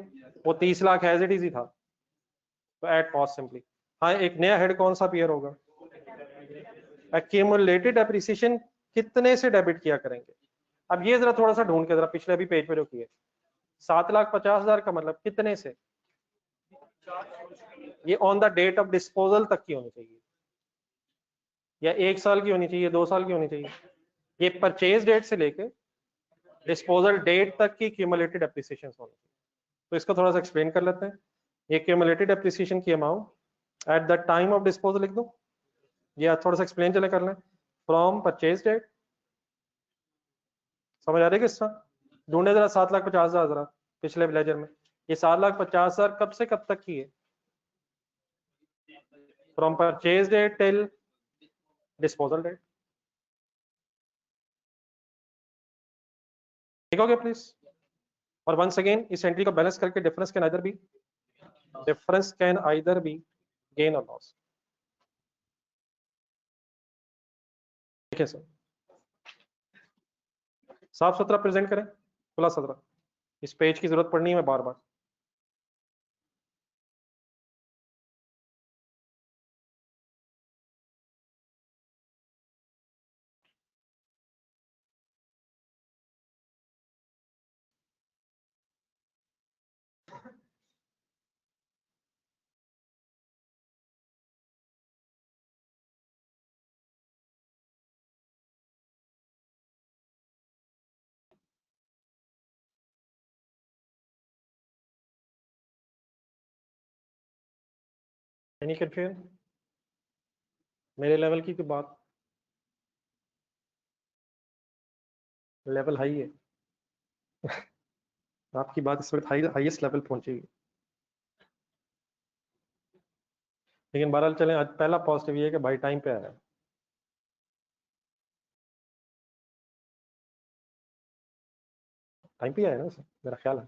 वो 30 लाख एज इट इज ही था, तो एट कॉस्ट सिंपली। हाँ एक नया हेड कौन सा अपीयर होगा, एक्यूमुलेटेड एप्रिसिएशन कितने से डेबिट किया करेंगे। अब ये जरा थोड़ा सा ढूंढ के जरा पिछले भी पेज पे जो किए, 7,50,000 का मतलब कितने से, ये on the date of disposal तक की होनी चाहिए, या 1 साल की होनी चाहिए, 2 साल की होनी चाहिए। ये परचेज डेट से लेके डिस्पोजल डेट तक की क्यूमुलेटेड एप्रिसिएशन होनी चाहिए। तो इसको थोड़ा सा एक्सप्लेन कर लेते हैं। ये क्यूमुलेटेड एप्रिसिएशन की amount at the time of disposal लिख दो, या थोड़ा सा एक्सप्लेन चले कर लें, फ्रॉम परचेज डेट। समझ आ रही है किस तरह ढूंढे जरा, 7,50,000 जरा पिछले लेजर में, ये 7,50,000 कब से कब तक की है, from purchase date till disposal date. ठीक हो गया प्लीज। और वंस अगेन इस एंट्री को बैलेंस करके difference can either be gain और लॉस। ठीक है सर, साफ सुथरा प्रेजेंट करें, खुला सदरा, इस पेज की जरूरत पड़नी है मैं बार बार। Any confusion? मेरे लेवल की कोई बात? लेवल हाई है। आपकी बात इस वक्त हाईएस्ट लेवल पहुंचेगी। लेकिन बहरहाल चलें, आज पहला पॉजिटिव ये है कि भाई टाइम पे आया है। टाइम पे आया ना सर, मेरा ख्याल है।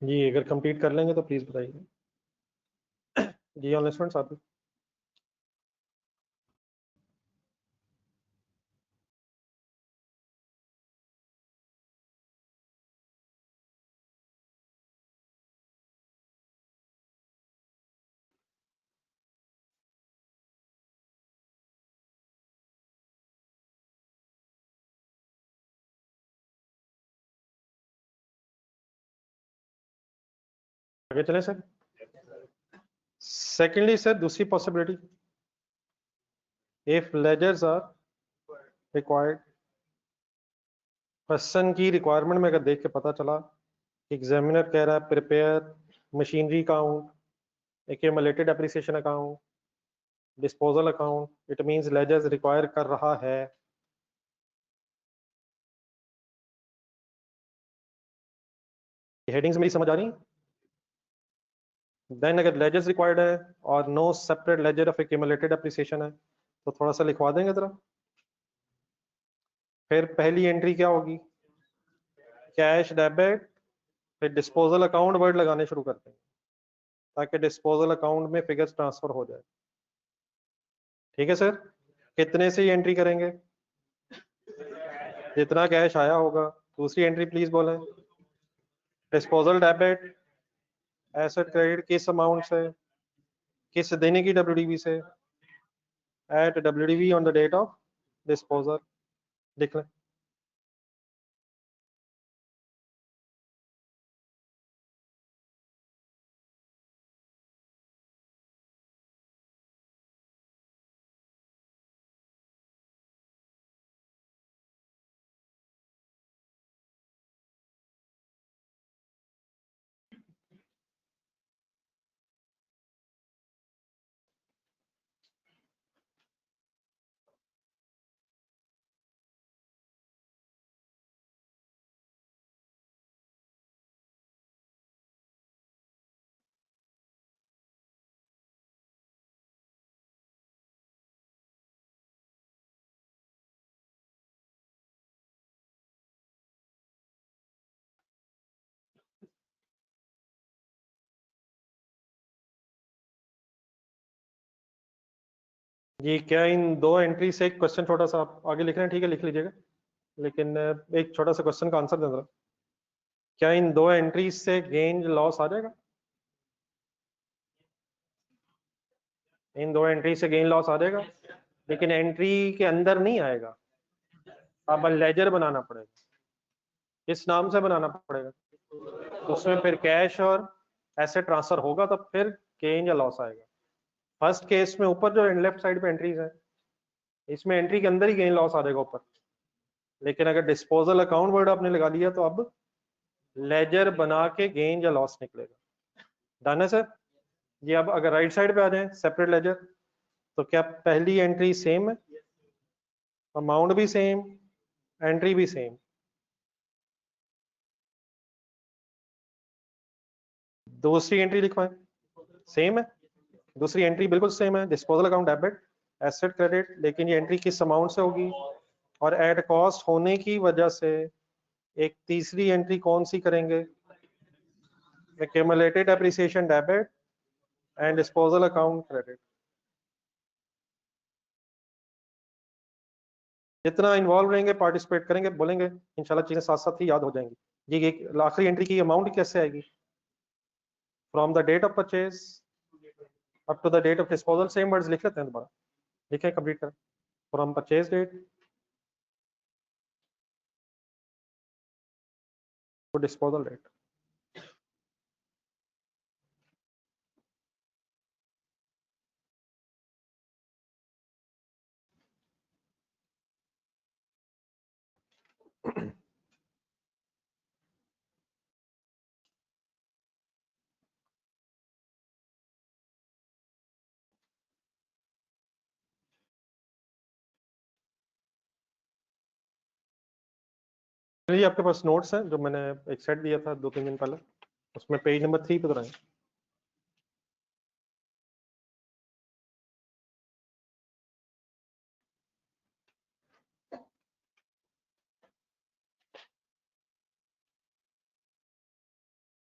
जी अगर कंप्लीट कर लेंगे तो प्लीज बताइए। जी ऑनलाइन स्टूडेंट्स आप आगे चलें सर। सेकेंडली सर, दूसरी possibility, if ledgers are required, question की रिक्वायरमेंट में अगर देख के पता चला एग्जामिनर कह रहा है prepare machinery account, accumulated depreciation account, disposal account, it means ledgers require कर रहा है। हेडिंग्स मेरी समझ आ रही? देन अगर लेजर्स रिक्वायर्ड है और no separate ledger of accumulated depreciation है तो थोड़ा सा लिखवा देंगे जरा। फिर पहली एंट्री क्या होगी? कैश डेबिट, फिर डिस्पोजल अकाउंट वर्ड लगाने शुरू करते हैं ताकि डिस्पोजल अकाउंट में फिगर्स ट्रांसफर हो जाए। ठीक है सर, कितने से ही एंट्री करेंगे? जितना कैश आया होगा। दूसरी एंट्री प्लीज बोलें। डिस्पोजल डेबिट, एसेट क्रेडिट किस अमाउंट से, किस देने की डब्ल्यूडीवी से, at WDV on the date of disposal. लिख लें। जी क्या इन दो एंट्री से एक क्वेश्चन छोटा सा आप आगे लिख रहे हैं? ठीक है लिख लीजिएगा, लेकिन एक छोटा सा क्वेश्चन का आंसर दे दो। क्या इन दो एंट्री से गेन लॉस आ जाएगा? इन दो एंट्री से गेन लॉस आ जाएगा, लेकिन एंट्री के अंदर नहीं आएगा। अब लेजर बनाना पड़ेगा। किस नाम से बनाना पड़ेगा? तो उसमें फिर कैश और ऐसे ट्रांसफर होगा तब फिर गेन या लॉस आएगा। फर्स्ट केस में ऊपर जो लेफ्ट साइड पे एंट्रीज है इसमें एंट्री के अंदर ही गेन लॉस आ जाएगा ऊपर, लेकिन अगर डिस्पोजल अकाउंट वर्ड आपने लगा लिया तो अब लेजर बना के गेन या लॉस निकलेगा। डन है सर? ये अब अगर राइट साइड पे आ जाए सेपरेट लेजर, तो क्या पहली एंट्री सेम है, अमाउंट भी सेम, एंट्री भी सेम? दूसरी एंट्री लिखवाएं। सेम है, दूसरी एंट्री बिल्कुल सेम है, disposal account debit asset credit, लेकिन ये एंट्री किस अमाउंट से होगी और एट कॉस्ट होने की वजह से एक तीसरी एंट्री कौन सी करेंगे? Accumulated appreciation debit and disposal account credit. जितना इन्वॉल्व रहेंगे, पार्टिसिपेट करेंगे, बोलेंगे, इंशाल्लाह चीजें साथ साथ ही याद हो जाएंगी। जी एक आखिरी एंट्री की अमाउंट कैसे आएगी? From the date of purchase up to the date of disposal, same words लिख लेते हैं दोबारा, लिखें, कंप्लीट करें। From purchase date to disposal date. चलिए आपके पास नोट्स हैं जो मैंने एक सेट दिया था 2-3 दिन पहले, उसमें पेज नंबर 3 पे कराएं।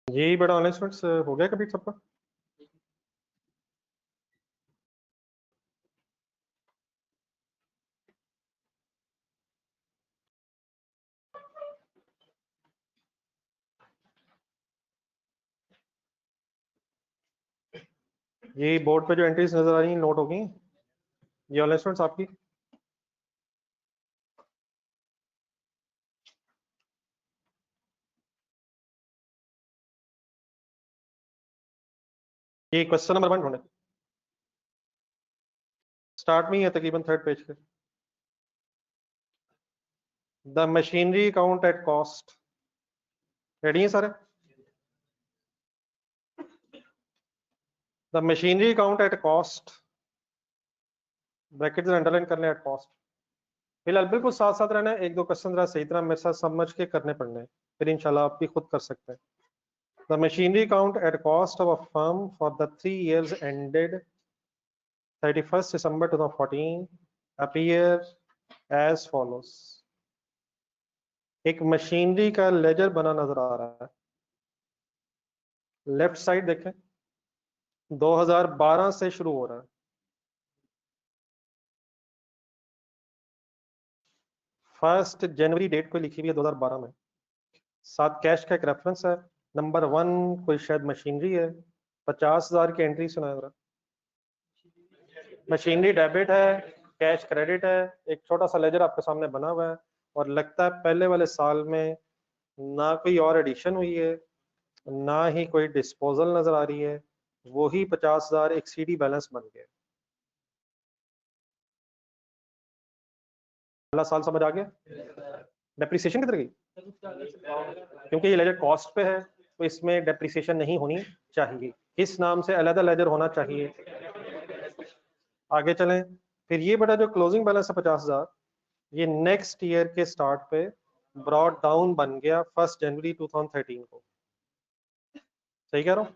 जी बेटा ऑनलाइन स्टूडेंट्स हो गया कभी सबका? ये बोर्ड पे जो एंट्रीज नजर आ रही हैं नोट होगी, ये ऑनलाइन स्टूडेंट्स आपकी? ये क्वेश्चन नंबर 1 ढूंढे, स्टार्ट में ही है तकरीबन 3rd पेज के। The machinery account at cost, ready है सारे? The machinery account at cost, bracket में अंडरलाइन कर लें, एट कॉस्ट। फिलहाल बिल्कुल साथ साथ रहना है, एक दो क्वेश्चन जरा सही तरह मेरे साथ समझ के करने पड़ने हैं, फिर इंशाल्लाह आप भी खुद कर सकते हैं। The machinery account at cost of a firm for the 3 years ended 31st December 2014 appear as follows। एक मशीनरी का लेजर बना नजर आ रहा है, लेफ्ट साइड देखें, 2012 से शुरू हो रहा है। फर्स्ट जनवरी डेट को लिखी हुई है 2012 में, साथ कैश का एक रेफरेंस है। नंबर 1 कोई शायद मशीनरी है, 50,000 की एंट्री सुनाया जरा। मशीनरी डेबिट है, कैश क्रेडिट है, एक छोटा सा लेजर आपके सामने बना हुआ है, और लगता है पहले वाले साल में ना कोई और एडिशन हुई है, ना ही कोई डिस्पोजल नजर आ रही है, वही 50,000 एक सीडी बैलेंस बन गया। अगला साल समझ आ गया? डेप्रिसिएशन किधर गई? क्योंकि ये लेजर कॉस्ट पे है तो इसमें डेप्रिसिएशन नहीं होनी चाहिए, इस नाम से अलग लेजर होना चाहिए। आगे चलें, फिर ये बड़ा जो क्लोजिंग बैलेंस है 50,000, ये नेक्स्ट ईयर के स्टार्ट पे ब्रॉड डाउन बन गया 1 जनवरी 2013 को, सही कह रहा हूँ?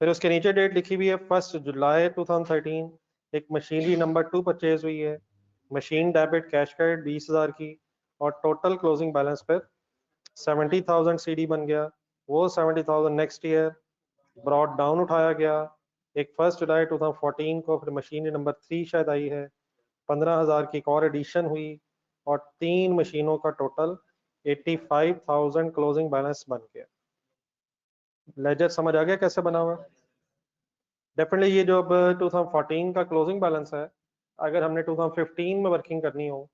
फिर उसके नीचे डेट लिखी हुई है 1 जुलाई 2013, एक मशीनरी नंबर 2 परचेज हुई है, मशीन डेबिट कैश क्रेडिट 20,000 की, और टोटल क्लोजिंग बैलेंस पर 70,000 सीडी बन गया। वो 70,000 नेक्स्ट ईयर ब्रॉड डाउन उठाया गया, एक 1 जुलाई 2014 को फिर मशीनरी नंबर 3 शायद आई है, 15,000 की एक और एडिशन हुई, और 3 मशीनों का टोटल 85,000 क्लोजिंग बैलेंस बन गया। लेजर समझ आ गया कैसे बना हुआ? डेफिनेटली ये जो अब 2014 का क्लोजिंग बैलेंस है, अगर हमने 2015 में वर्किंग करनी हो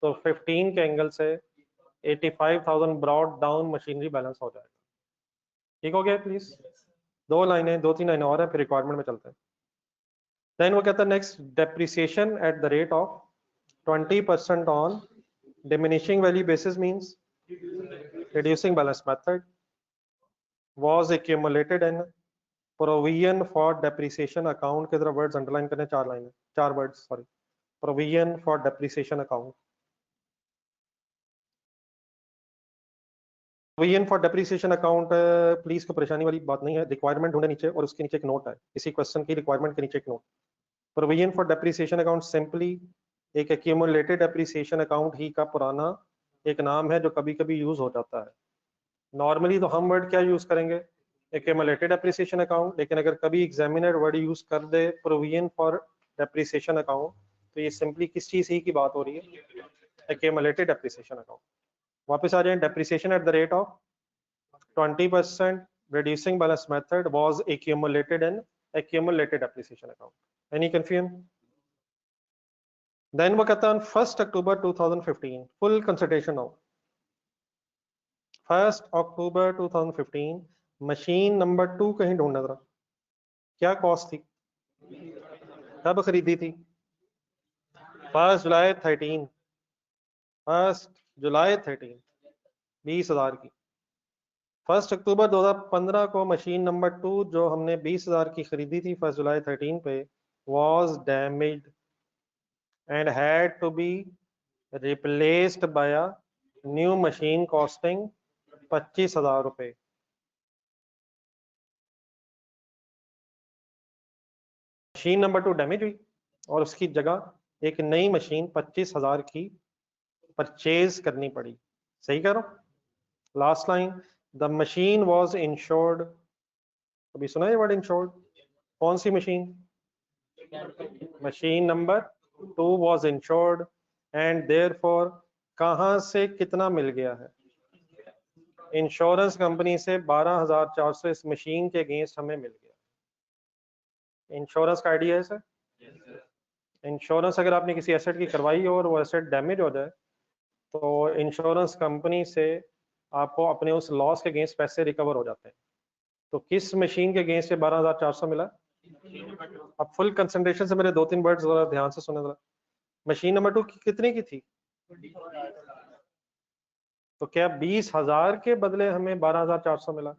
तो 15 के एंगल से 85,000 ब्रॉड डाउन मशीनरी बैलेंस हो जाएगा। ठीक हो गया प्लीज? 2 लाइनें, 2-3 लाइनें और है, फिर रिक्वायरमेंट में चलते हैं। देन वो कहता है next, depreciation at the rate of 20% on diminishing value basis means reducing balance method was accumulated in provision for depreciation account के तरह वर्ड्स अंडरलाइन करने, 4 लाइनें, 4 words, sorry, provision for depreciation account। Provision for depreciation account please कोई परेशानी वाली बात नहीं है, रिक्वायरमेंट ढूंढे नीचे, और उसके नीचे एक नोट है, इसी क्वेश्चन की रिक्वायरमेंट के नीचे एक note. Provision for depreciation account simply एक एक्यूमुलेटेड डेप्रिसिएशन अकाउंट ही का पुराना एक नाम है जो कभी कभी यूज हो जाता है। नॉर्मली तो हम वर्ड क्या यूज करेंगे, एक्यूमुलेटेड डेप्रिसिएशन अकाउंट। लेकिन अगर कभी एग्जामिनर वर्ड यूज कर दे प्रोविजन फॉर डेप्रिसिएशन अकाउंट, तो ये सिंपली किस चीज ही की बात हो रही है, एक्यूमुलेटेड डेप्रिसिएशन अकाउंट। वापस आ जाए, depreciation at the rate of 20% reducing balance method was accumulated in accumulated depreciation account. Any confusion? Then वो कहता है 1 October 2015 full consideration now. 1 October 2015 machine number 2 कहीं ढूंढना जरा, क्या कॉस्ट थी, कब खरीदी थी? 1 जुलाई 13, 1 जुलाई 13, 20,000 की। 1 अक्टूबर 2015 को मशीन नंबर 2 जो हमने 20,000 की खरीदी थी 1 जुलाई 13 पे was damaged and had to be replaced by a new machine costing 25,000 रुपए। मशीन नंबर 2 डैमेज हुई और उसकी जगह एक नई मशीन 25,000 की परचेज करनी पड़ी। सही कह रहा हूं? Last line, the machine was insured. अभी सुना है वर्ड इंश्योर्ड? कौन सी machine? Machine number 2 was insured and therefore कहां से कितना मिल गया है? इंश्योरेंस कंपनी से 12,400 इस मशीन के अगेंस्ट हमें मिल गया। इंश्योरेंस का आइडिया है सर? इंश्योरेंस अगर आपने किसी एसेट की करवाई हो और वो एसेट डैमेज हो जाए तो इंश्योरेंस कंपनी से आपको अपने उस लॉस के अगेंस्ट पैसे रिकवर हो जाते हैं। तो किस मशीन के अगेंस्ट से 12,400 मिला? अब फुल कंसंट्रेशन से मेरे 2-3 वर्ड्स जरा ध्यान से सुने जरा। मशीन नंबर 2 कितने की थी? तो क्या 20,000 के बदले हमें 12,400 मिला?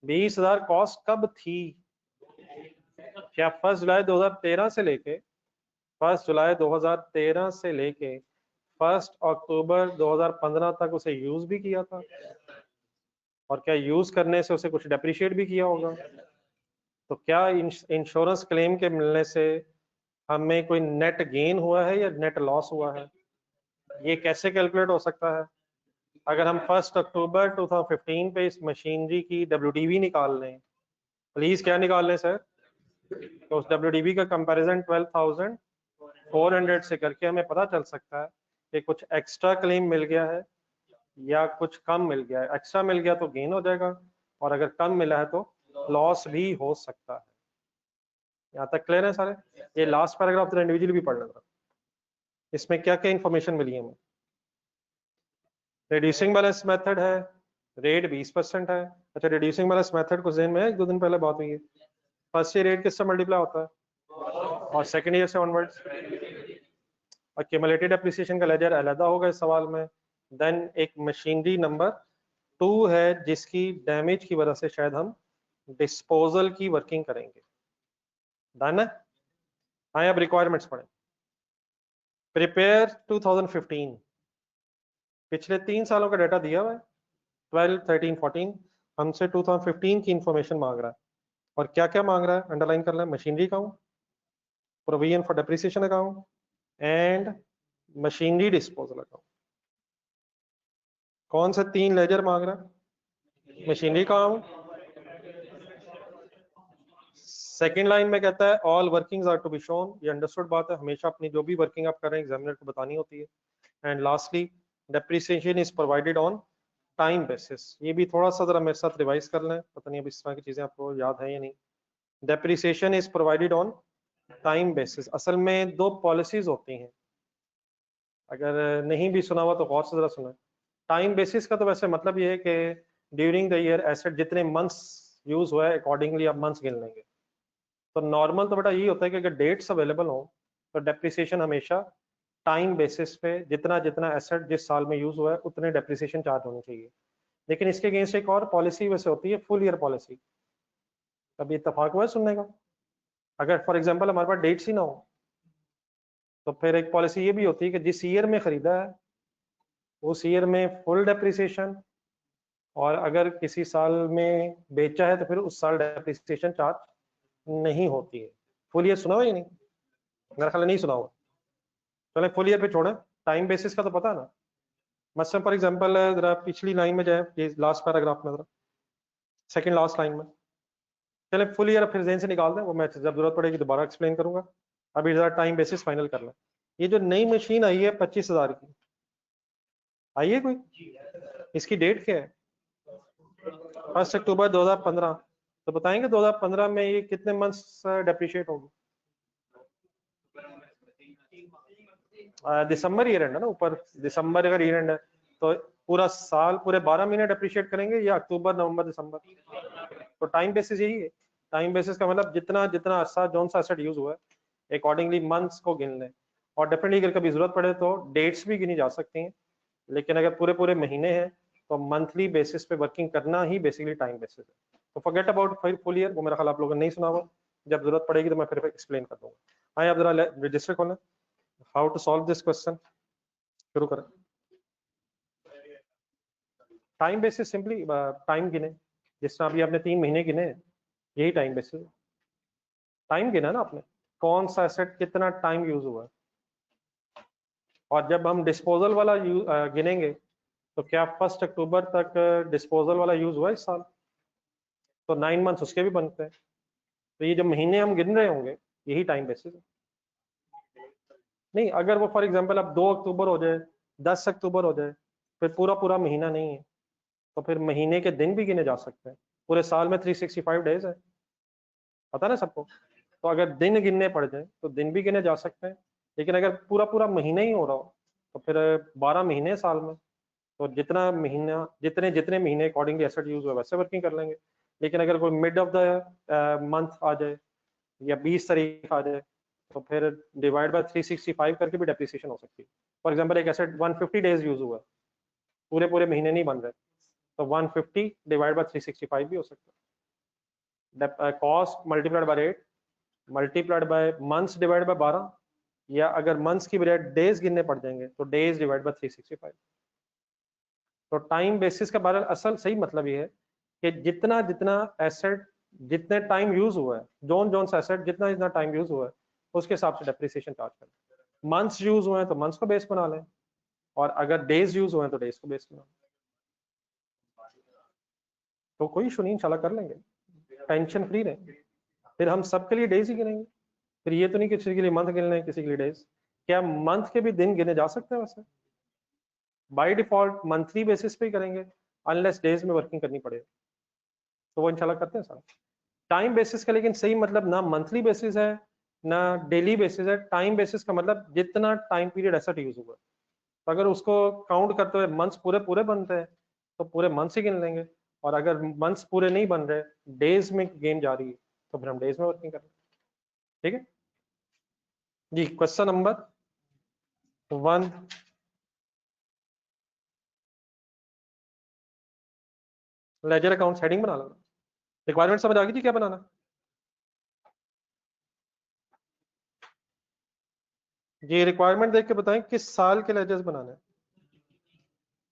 20,000 कॉस्ट कब थी? क्या 1 जुलाई 2013 से लेके 1 जुलाई 2013 से लेके 1 अक्टूबर 2015 तक उसे यूज भी किया था? और क्या यूज करने से उसे कुछ डेप्रिशिएट भी किया होगा? तो क्या इंश्योरेंस क्लेम के मिलने से हमें कोई नेट गेन हुआ है या नेट लॉस हुआ है? ये कैसे कैलकुलेट हो सकता है? अगर हम 1 अक्टूबर 2015 पे इस मशीनरी की WDV निकाल लें, प्लीज क्या निकाल लें सर? तो उस WDV का कंपैरिजन 12,400 से करके हमें पता चल सकता है कि कुछ एक्स्ट्रा क्लेम मिल गया है या कुछ कम मिल गया है। एक्स्ट्रा मिल गया तो गेन हो जाएगा और अगर कम मिला है तो लॉस भी हो सकता है। यहाँ तक क्लियर है सारे? ये लास्ट पैराग्राफ तो इंडिविजुअली भी पढ़ लेना। इसमें क्या क्या इंफॉर्मेशन मिली है हमें? रिड्यूसिंग बैलेंस मेथड है, रेट 20% है। अच्छा, रिड्यूसिंग बैलेंस मेथड को ज़हन में है, 1-2 दिन पहले बात हुई है। फर्स्ट ईयर रेट किससे मल्टीप्लाई होता है और सेकंड ईयर से ऑनवर्ड्स? एक्यूमुलेटेड एप्रिसिएशन का लेजर अलग होगा इस सवाल में। देन एक मशीनरी नंबर 2 है जिसकी डैमेज की वजह से शायद हम डिस्पोजल की वर्किंग करेंगे। डन है? हाँ, अब रिक्वायरमेंट्स पढ़ें। प्रिपेयर 2015, पिछले 3 सालों का डाटा दिया हुआ है, 12, 13, 14। हमसे 2015 की इंफॉर्मेशन मांग रहा है और क्या क्या मांग रहा है अंडरलाइन कर लें। Machinery account, provision for depreciation account and machinery disposal account. कौन से 3 लेजर मांग रहा है? Machinery account. सेकेंड लाइन में कहता है all workings are to be shown. ये अंडरस्टूड बात है, हमेशा अपनी जो भी वर्किंग आप कर रहे हैं एग्जामिनर को बतानी होती है। And lastly depreciation is provided on time basis. ये भी थोड़ा सा जरा मेरे साथ रिवाइज कर लें, पता नहीं अब इस तरह की चीजें आपको याद है या नहीं। Depreciation is provided on time basis. असल में 2 पॉलिसीज होती हैं, अगर नहीं भी सुना हुआ तो गौर से जरा सुना। टाइम बेसिस का तो वैसे मतलब ये है कि ड्यूरिंग द ईयर एसेट जितने मंथ्स यूज हुआ है अकॉर्डिंगली आप मंथ्स गिन लेंगे। तो नॉर्मल तो बेटा यही होता है कि अगर डेट्स अवेलेबल हो तो डेप्रिसिएशन हमेशा टाइम बेसिस पे जितना जितना एसेट जिस साल में यूज हुआ है उतने डेप्रिसिएशन चार्ज होनी चाहिए। लेकिन इसके अगेंस्ट एक और पॉलिसी वैसे होती है, फुल ईयर पॉलिसी। कभी इत्तेफाक हुआ है सुनने का? अगर फॉर एग्जांपल हमारे पास डेट्स ही ना हो तो फिर एक पॉलिसी ये भी होती है कि जिस ईयर में खरीदा है उस ईयर में फुल डेप्रिसिएशन, और अगर किसी साल में बेचा है तो फिर उस साल डेप्रिसिएशन चार्ज नहीं होती है। फुल ईयर सुना हो या नहीं? मेरा ख्याल नहीं सुना होगा। चले फुल ईयर पे छोड़े, टाइम बेसिस का तो पता है ना। मतलब फॉर एग्जांपल जरा पिछली लाइन में जाए, ये लास्ट पैराग्राफ में जरा सेकंड लास्ट लाइन में। चले फुल ईयर फिर जेन से निकाल दें, वो मैं जब जरूरत पड़ेगी दोबारा एक्सप्लेन करूंगा। अभी जरा टाइम बेसिस फाइनल कर लें। ये जो नई मशीन आई है 25,000 की, आई है कोई? इसकी डेट क्या है? 1 अक्टूबर 2015। तो बताएंगे 2015 में ये कितने मंथ्स डेप्रिशिएट होगी? दिसंबर ईयर एंड है ना, ऊपर दिसंबर अगर ईयर एंड है तो पूरा साल पूरे 12 महीने डेप्रिशिएट करेंगे या अक्टूबर नवंबर दिसंबर? तो टाइम बेसिस यही है। टाइम बेसिस का मतलब जितना जितना अर्सा जोन सा एसेट यूज हुआ है अकॉर्डिंगली मंथ्स को गिन लें। और डेफिनेटली अगर कभी जरूरत पड़े तो डेट्स भी गिनी जा सकती हैं, लेकिन अगर पूरे पूरे महीने हैं तो मंथली बेसिस पे वर्किंग करना ही बेसिकली टाइम बेसिस है। तो फॉरगेट अबाउट फुल ईयर, वो मेरा ख्याल आप लोगों ने नहीं सुना हुआ। जब जरूरत पड़ेगी तो मैं फिर एक्सप्लेन कर दूंगा। आइए आप जरा रजिस्टर खोलें। How to solve this question, शुरू करें। टाइम बेसिस सिंपली टाइम गिने, जिस तरह अभी आपने 3 महीने गिने, यही टाइम बेसिस। टाइम गिना ना आपने, कौन सा एसेट कितना टाइम यूज हुआ है। और जब हम डिस्पोजल वाला गिनेंगे तो क्या 1 अक्टूबर तक डिस्पोजल वाला यूज हुआ इस साल? तो 9 मंथ्स उसके भी बनते हैं। तो ये जो महीने हम गिन रहे होंगे यही टाइम बेसिस है। नहीं, अगर वो फॉर एग्जांपल अब 2 अक्टूबर हो जाए, 10 अक्टूबर हो जाए, फिर पूरा पूरा महीना नहीं है, तो फिर महीने के दिन भी गिने जा सकते हैं। पूरे साल में 365 डेज है, पता ना सबको। तो अगर दिन गिनने पड़ जाए तो दिन भी गिने जा सकते हैं। लेकिन अगर पूरा पूरा महीना ही हो रहा हो तो फिर 12 महीने साल में, तो जितना महीना जितने जितने महीने अकॉर्डिंगली एसेट यूज हुआ वैसे वर्किंग कर लेंगे। लेकिन अगर कोई मिड ऑफ द मंथ आ जाए या 20 तारीख आ जाए तो फिर डिवाइड बाय 365 करके भी डेप्रिसिएशन हो सकती है। फॉर एग्जांपल एक एसेट 150 डेज यूज हुआ है, पूरे पूरे महीने नहीं बन रहे, तो 150 डिवाइड बाय 365 भी हो सकता है। Cost multiplied by rate multiplied by months divide by 12, या अगर मंथ्स की बजाय डेज गिनने पड़ जाएंगे तो डेज डिवाइड बाय 365। तो टाइम बेसिस का बहरहाल असल सही मतलब ये है कि जितना जितना एसेट जितने टाइम यूज हुआ है, जोन जोन सा एसेट जितना जितना टाइम यूज हुआ है उसके हिसाब से डेप्रिसिएशन चार्ज करें। मंथ्स यूज हुए हैं तो मंथ्स को बेस बना लें, और अगर डेज यूज हुए हैं तो डेज को बेस बना लें। तो कोई इशू नहीं, इंशाल्लाह कर लेंगे, टेंशन फ्री रहे। फिर हम सबके लिए डेज ही गिनेंगे। फिर ये तो नहीं कि किसी के लिए मंथ गिनने किसी के लिए डेज। क्या मंथ के भी दिन गिने जा सकते हैं? वैसे बाय डिफॉल्ट मंथली बेसिस पे ही करेंगे अनलेस डेज में वर्किंग करनी पड़े, तो वो इंशाल्लाह करते हैं सारा। टाइम बेसिस का लेकिन सही मतलब ना मंथली बेसिस है ना डेली बेसिस है। टाइम बेसिस का मतलब जितना टाइम पीरियड ऐसा यूज हुआ है, तो अगर उसको काउंट करते हुए मंथ्स पूरे पूरे बनते हैं तो पूरे मंथ्स ही गिन लेंगे। और अगर मंथ्स पूरे नहीं बन रहे, डेज में गेम जा रही है, तो फिर हम डेज में वर्किंग करेंगे। ठीक है जी। Question number 1, ledger account heading बना लो। रिक्वायरमेंट समझ आ गई थी क्या बनाना? जी रिक्वायरमेंट देख के बताएं किस साल के लेजर्स बनाने हैं।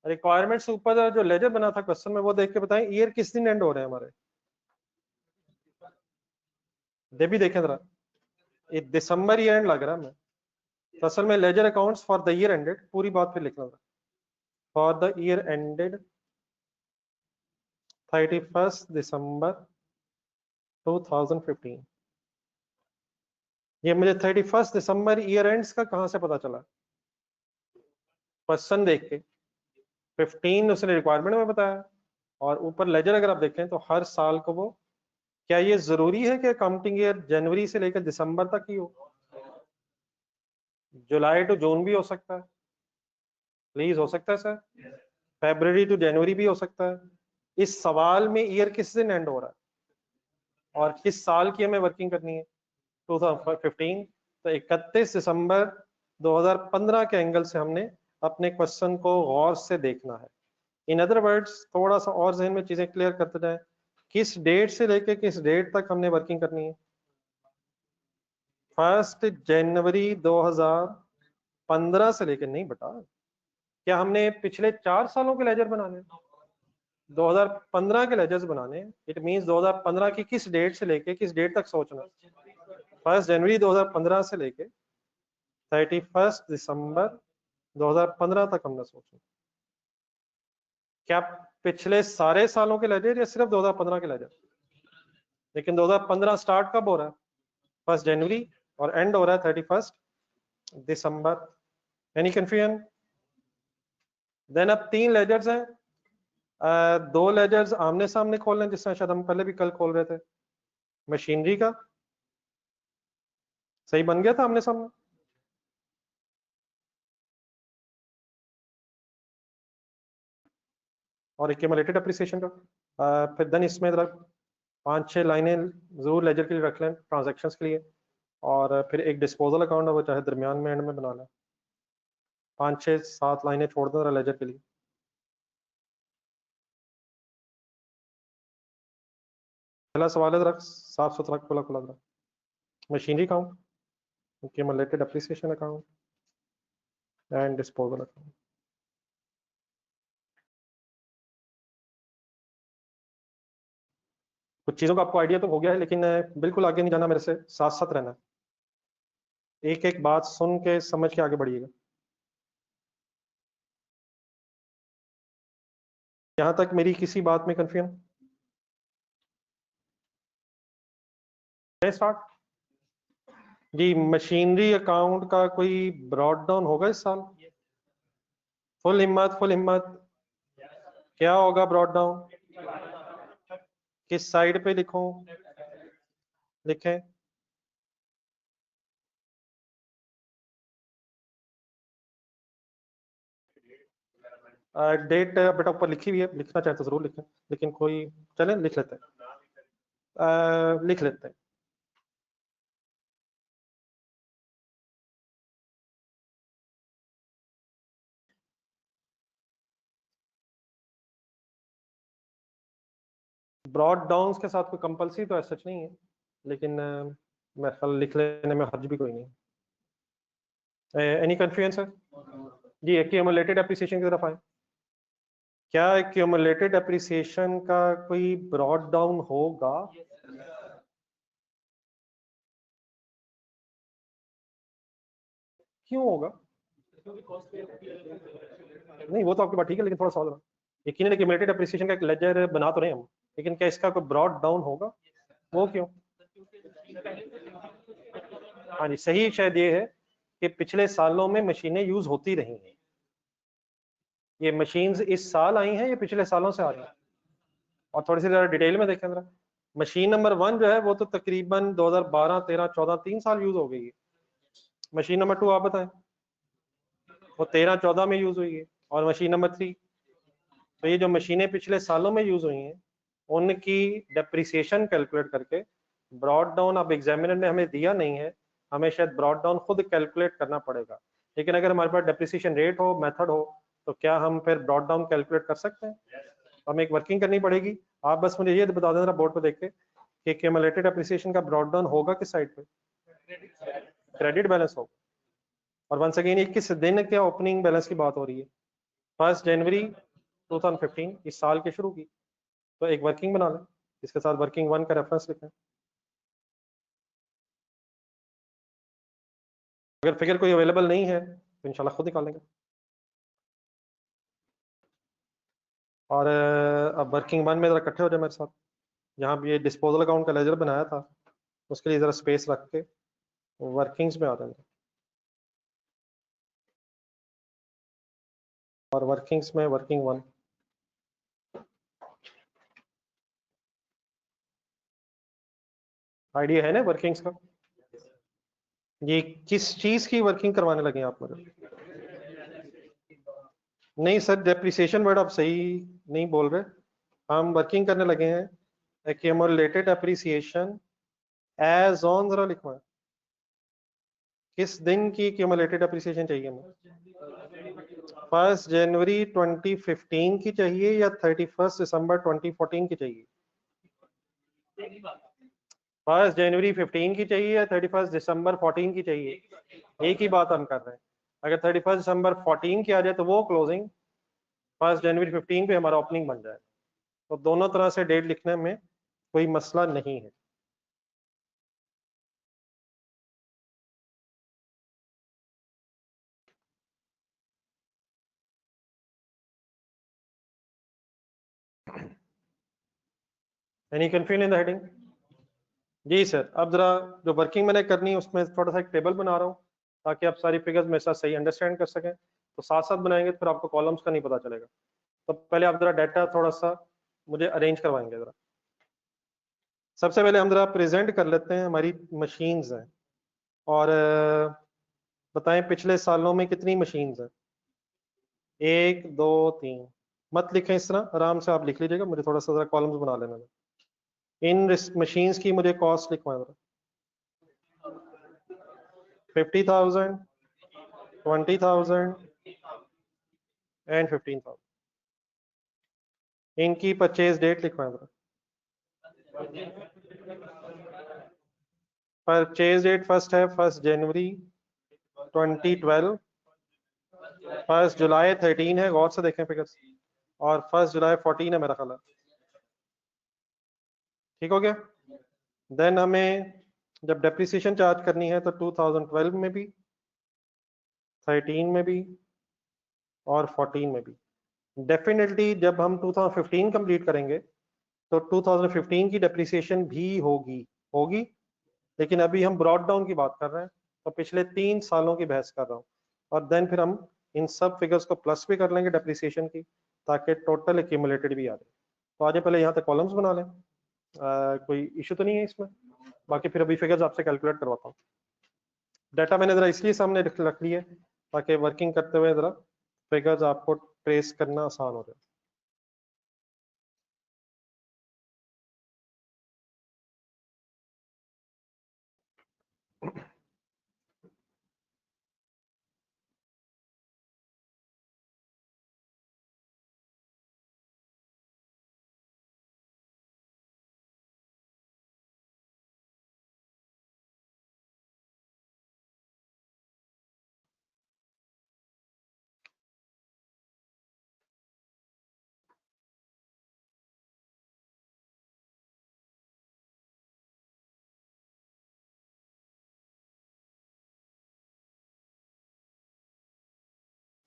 रिक्वायरमेंट से ऊपर जो लेजर बना था क्वेश्चन में वो देख के बताएं ईयर किस दिन एंड हो रहे हैं हमारे। दे भी देखें जरा, ये दिसंबर ईयर एंड लग रहा है मैं। तो असल में ledger accounts for the year ended, पूरी बात फिर लिखना था। फॉर द ईयर एंडेड 31 दिसंबर 2015। ये मुझे 31 दिसंबर ईयर एंड्स का कहां से पता चला? क्वेश्चन देख के। 15 उसने रिक्वायरमेंट में बताया, और ऊपर लेजर अगर आप देखें तो हर साल को वो, क्या ये जरूरी है कि अकाउंटिंग ईयर जनवरी से लेकर दिसंबर तक ही हो? जुलाई टू जून भी हो सकता है, प्लीज हो सकता है सर। फरवरी टू जनवरी भी हो सकता है। इस सवाल में ईयर किस दिन एंड हो रहा है और किस साल की हमें वर्किंग करनी है? 2015। तो 31 दिसंबर 2015 के एंगल से हमने अपने क्वेश्चन को गौर से देखना है। इन अदर वर्ड्स थोड़ा सा और जहन में चीजें क्लियर करते जाए, किस डेट से लेके किस डेट तक हमने वर्किंग करनी है? 1 जनवरी 2015 से लेके, नहीं बेटा, क्या हमने पिछले 4 सालों के लेजर बनाने हैं? 2015 के लेजर्स बनाने हैं। इट मींस 2015 की किस डेट से लेके किस डेट तक सोचना? 1 जनवरी 2015 से लेके 31 दिसंबर 2015 तक हमने सोचना। क्या पिछले सारे सालों के लेजर या सिर्फ 2015 के लेजर? लेकिन 2015 स्टार्ट कब हो रहा है? 1 जनवरी और एंड हो रहा है 31 दिसंबर। Any confusion? देन अब 3 लेजर्स हैं, 2 लेजर्स आमने सामने खोल लें, जिससे शायद हम पहले भी कल खोल रहे थे। मशीनरी का सही बन गया था आमने सामने? और एक्यूमुलेटेड एप्रिसिएशन का फिर देन इसमें 5-6 लाइनें जरूर लेजर के लिए रख लें ट्रांजैक्शंस के लिए, और फिर एक डिस्पोजल अकाउंट है वो चाहे दरमियान में एंड में बना लें। 5-6-7 लाइनें छोड़ दें लेजर के लिए। पहला सवाल है जरा साफ सुथरा खुला खुला जरा, machinery account, accumulated depreciation account and disposal account. कुछ चीज़ों का आपको आइडिया तो हो गया है, लेकिन बिल्कुल आगे नहीं जाना, मेरे से साथ साथ रहना है। एक एक बात सुन के समझ के आगे बढ़िएगा। यहाँ तक मेरी किसी बात में कंफ्यूजन? स्टार्ट जी। मशीनरी अकाउंट का कोई ब्रॉड डाउन होगा इस साल? फुल हिम्मत, फुल हिम्मत। क्या होगा ब्रॉड डाउन? किस साइड पे लिखूं? लिखें। डेट बेटा ऊपर लिखी हुई है, लिखना चाहे तो जरूर लिखें, लेकिन कोई चलें लिख लेते हैं। लिख लेते हैं। ब्रॉड डाउन के साथ कोई कंपल्सरी तो ऐसा नहीं है, लेकिन मेरे ख्याल लिख लेने में हर्ज भी कोई नहीं। Any confusion sir? जी एक्यूमुलेटेड एप्रिसिएशन की तरफ आए। क्या एक्यूमुलेटेड एप्रिसिएशन का कोई ब्रॉड डाउन होगा? क्यों होगा? नहीं वो तो आपकी बात ठीक है, लेकिन थोड़ा सा और यकीनन एक्यूमुलेटेड एप्रिसिएशन का एक लेजर बना तो रहे हम, लेकिन क्या इसका कोई ब्रॉड डाउन होगा? वो क्यों? हाँ जी, सही शायद ये है कि पिछले सालों में मशीनें यूज होती रही हैं। ये मशीन्स इस साल आई हैं, ये पिछले सालों से आ रही हैं। और थोड़ी सी जरा डिटेल में देखें जरा, मशीन नंबर 1 जो है वो तो तकरीबन 2012, 13, 14 3 साल यूज हो गई है। मशीन नंबर 2 आप बताएं, वो 13, 14 में यूज हुई है। और मशीन नंबर 3, तो ये जो मशीनें पिछले सालों में यूज हुई हैं उनकी डेप्रिसिएशन कैलकुलेट करके ब्रॉड डाउन, अब एग्जामिनर ने हमें दिया नहीं है, हमें शायद ब्रॉड डाउन खुद कैलकुलेट करना पड़ेगा। लेकिन अगर हमारे पास डेप्रिसिएशन रेट हो, मेथड हो, तो क्या हम फिर ब्रॉड डाउन कैलकुलेट कर सकते हैं? तो हमें एक वर्किंग करनी पड़ेगी। आप बस मुझे ये बता देना बोर्ड पर देख के कि एक्यूमुलेटेड एप्रिसिएशन का ब्रॉड डाउन होगा किस साइड पे? क्रेडिट बैलेंस होगा। और वंस अगेन ये किस दिन क्या ओपनिंग बैलेंस की बात हो रही है? 1 जनवरी 2015, इस साल के शुरू की। तो एक वर्किंग बना लें, इसके साथ वर्किंग 1 का रेफरेंस लिखें। अगर फिगर कोई अवेलेबल नहीं है तो इंशाल्लाह खुद निकालेंगे। और अब वर्किंग 1 में जरा इकट्ठे हो जाए मेरे साथ। जहाँ भी ये डिस्पोजल अकाउंट का लेजर बनाया था उसके लिए जरा स्पेस रख के वर्किंग्स में आ जाएंगे। और वर्किंग्स में वर्किंग 1, आइडिया है ना वर्किंग्स का? ये किस चीज की वर्किंग करवाने लगे आप मुझे? नहीं सर, डेप्रिसिएशन वर्ड आप सही नहीं बोल रहे। हम वर्किंग करने लगे हैं एक्यूमुलेटेड एप्रिसिएशन एज ऑन, जरा लिखवाएं किस दिन की एक्यूमुलेटेड एप्रिसिएशन चाहिए हमें? 1 जनवरी 2015 की चाहिए या 31 दिसंबर 2014 की चाहिए? 1 जनवरी 15 की चाहिए या 31 दिसंबर 14 की चाहिए? एक ही बात हम कर रहे हैं। अगर 31 दिसंबर 14 की आ जाए तो वो क्लोजिंग, 1 जनवरी 15 पे हमारा ओपनिंग बन जाए। तो दोनों तरह से डेट लिखने में कोई मसला नहीं है। Any confusion in the heading? जी सर, अब जरा जो वर्किंग मैंने करनी है उसमें थोड़ा सा एक टेबल बना रहा हूँ ताकि आप सारी फिगर्स मेरे साथ सही अंडरस्टैंड कर सकें। तो साथ साथ बनाएंगे तो फिर आपको कॉलम्स का नहीं पता चलेगा। तो पहले आप जरा डाटा थोड़ा सा मुझे अरेंज करवाएंगे जरा। सबसे पहले हम जरा प्रेजेंट कर लेते हैं हमारी मशीन्स हैं, और बताएं पिछले सालों में कितनी मशीन्स हैं। 1 2 3। मत लिखें इस तरह, आराम से आप लिख लीजिएगा, मुझे थोड़ा सा जरा कॉलम्स बना लेना है। इन मशीन्स की मुझे कॉस्ट लिखवाएं जरा। 50,000, 20,000 एंड 15,000। इनकी परचेज डेट लिखवाएं जरा। परचेज डेट फर्स्ट है 1 जनवरी 2012, 1 जुलाई 13 है, गौर से देखें फिगर्स, और 1 जुलाई 14 है मेरा ख्याल है। ठीक हो गया। देन हमें जब डेप्रिसिएशन चार्ज करनी है तो 2012 में भी, 13 में भी और 14 में भी। डेफिनेटली जब हम 2015 कंप्लीट करेंगे तो 2015 की डेप्रिसिएशन भी होगी, लेकिन अभी हम ब्रॉड डाउन की बात कर रहे हैं, तो पिछले 3 सालों की बहस कर रहा हूँ। और देन फिर हम इन सब फिगर्स को प्लस भी कर लेंगे डेप्रिसिएशन की, ताकि टोटल एक्यूमुलेटेड भी आ जाए। तो आगे पहले यहाँ तक कॉलम्स बना लें, कोई इशू तो नहीं है इसमें। बाकी फिर अभी फिगर्स आपसे कैलकुलेट करवाता हूँ। डाटा मैंने जरा इसलिए सामने रख लिया ताकि वर्किंग करते हुए जरा फिगर्स आपको ट्रेस करना आसान हो जाए।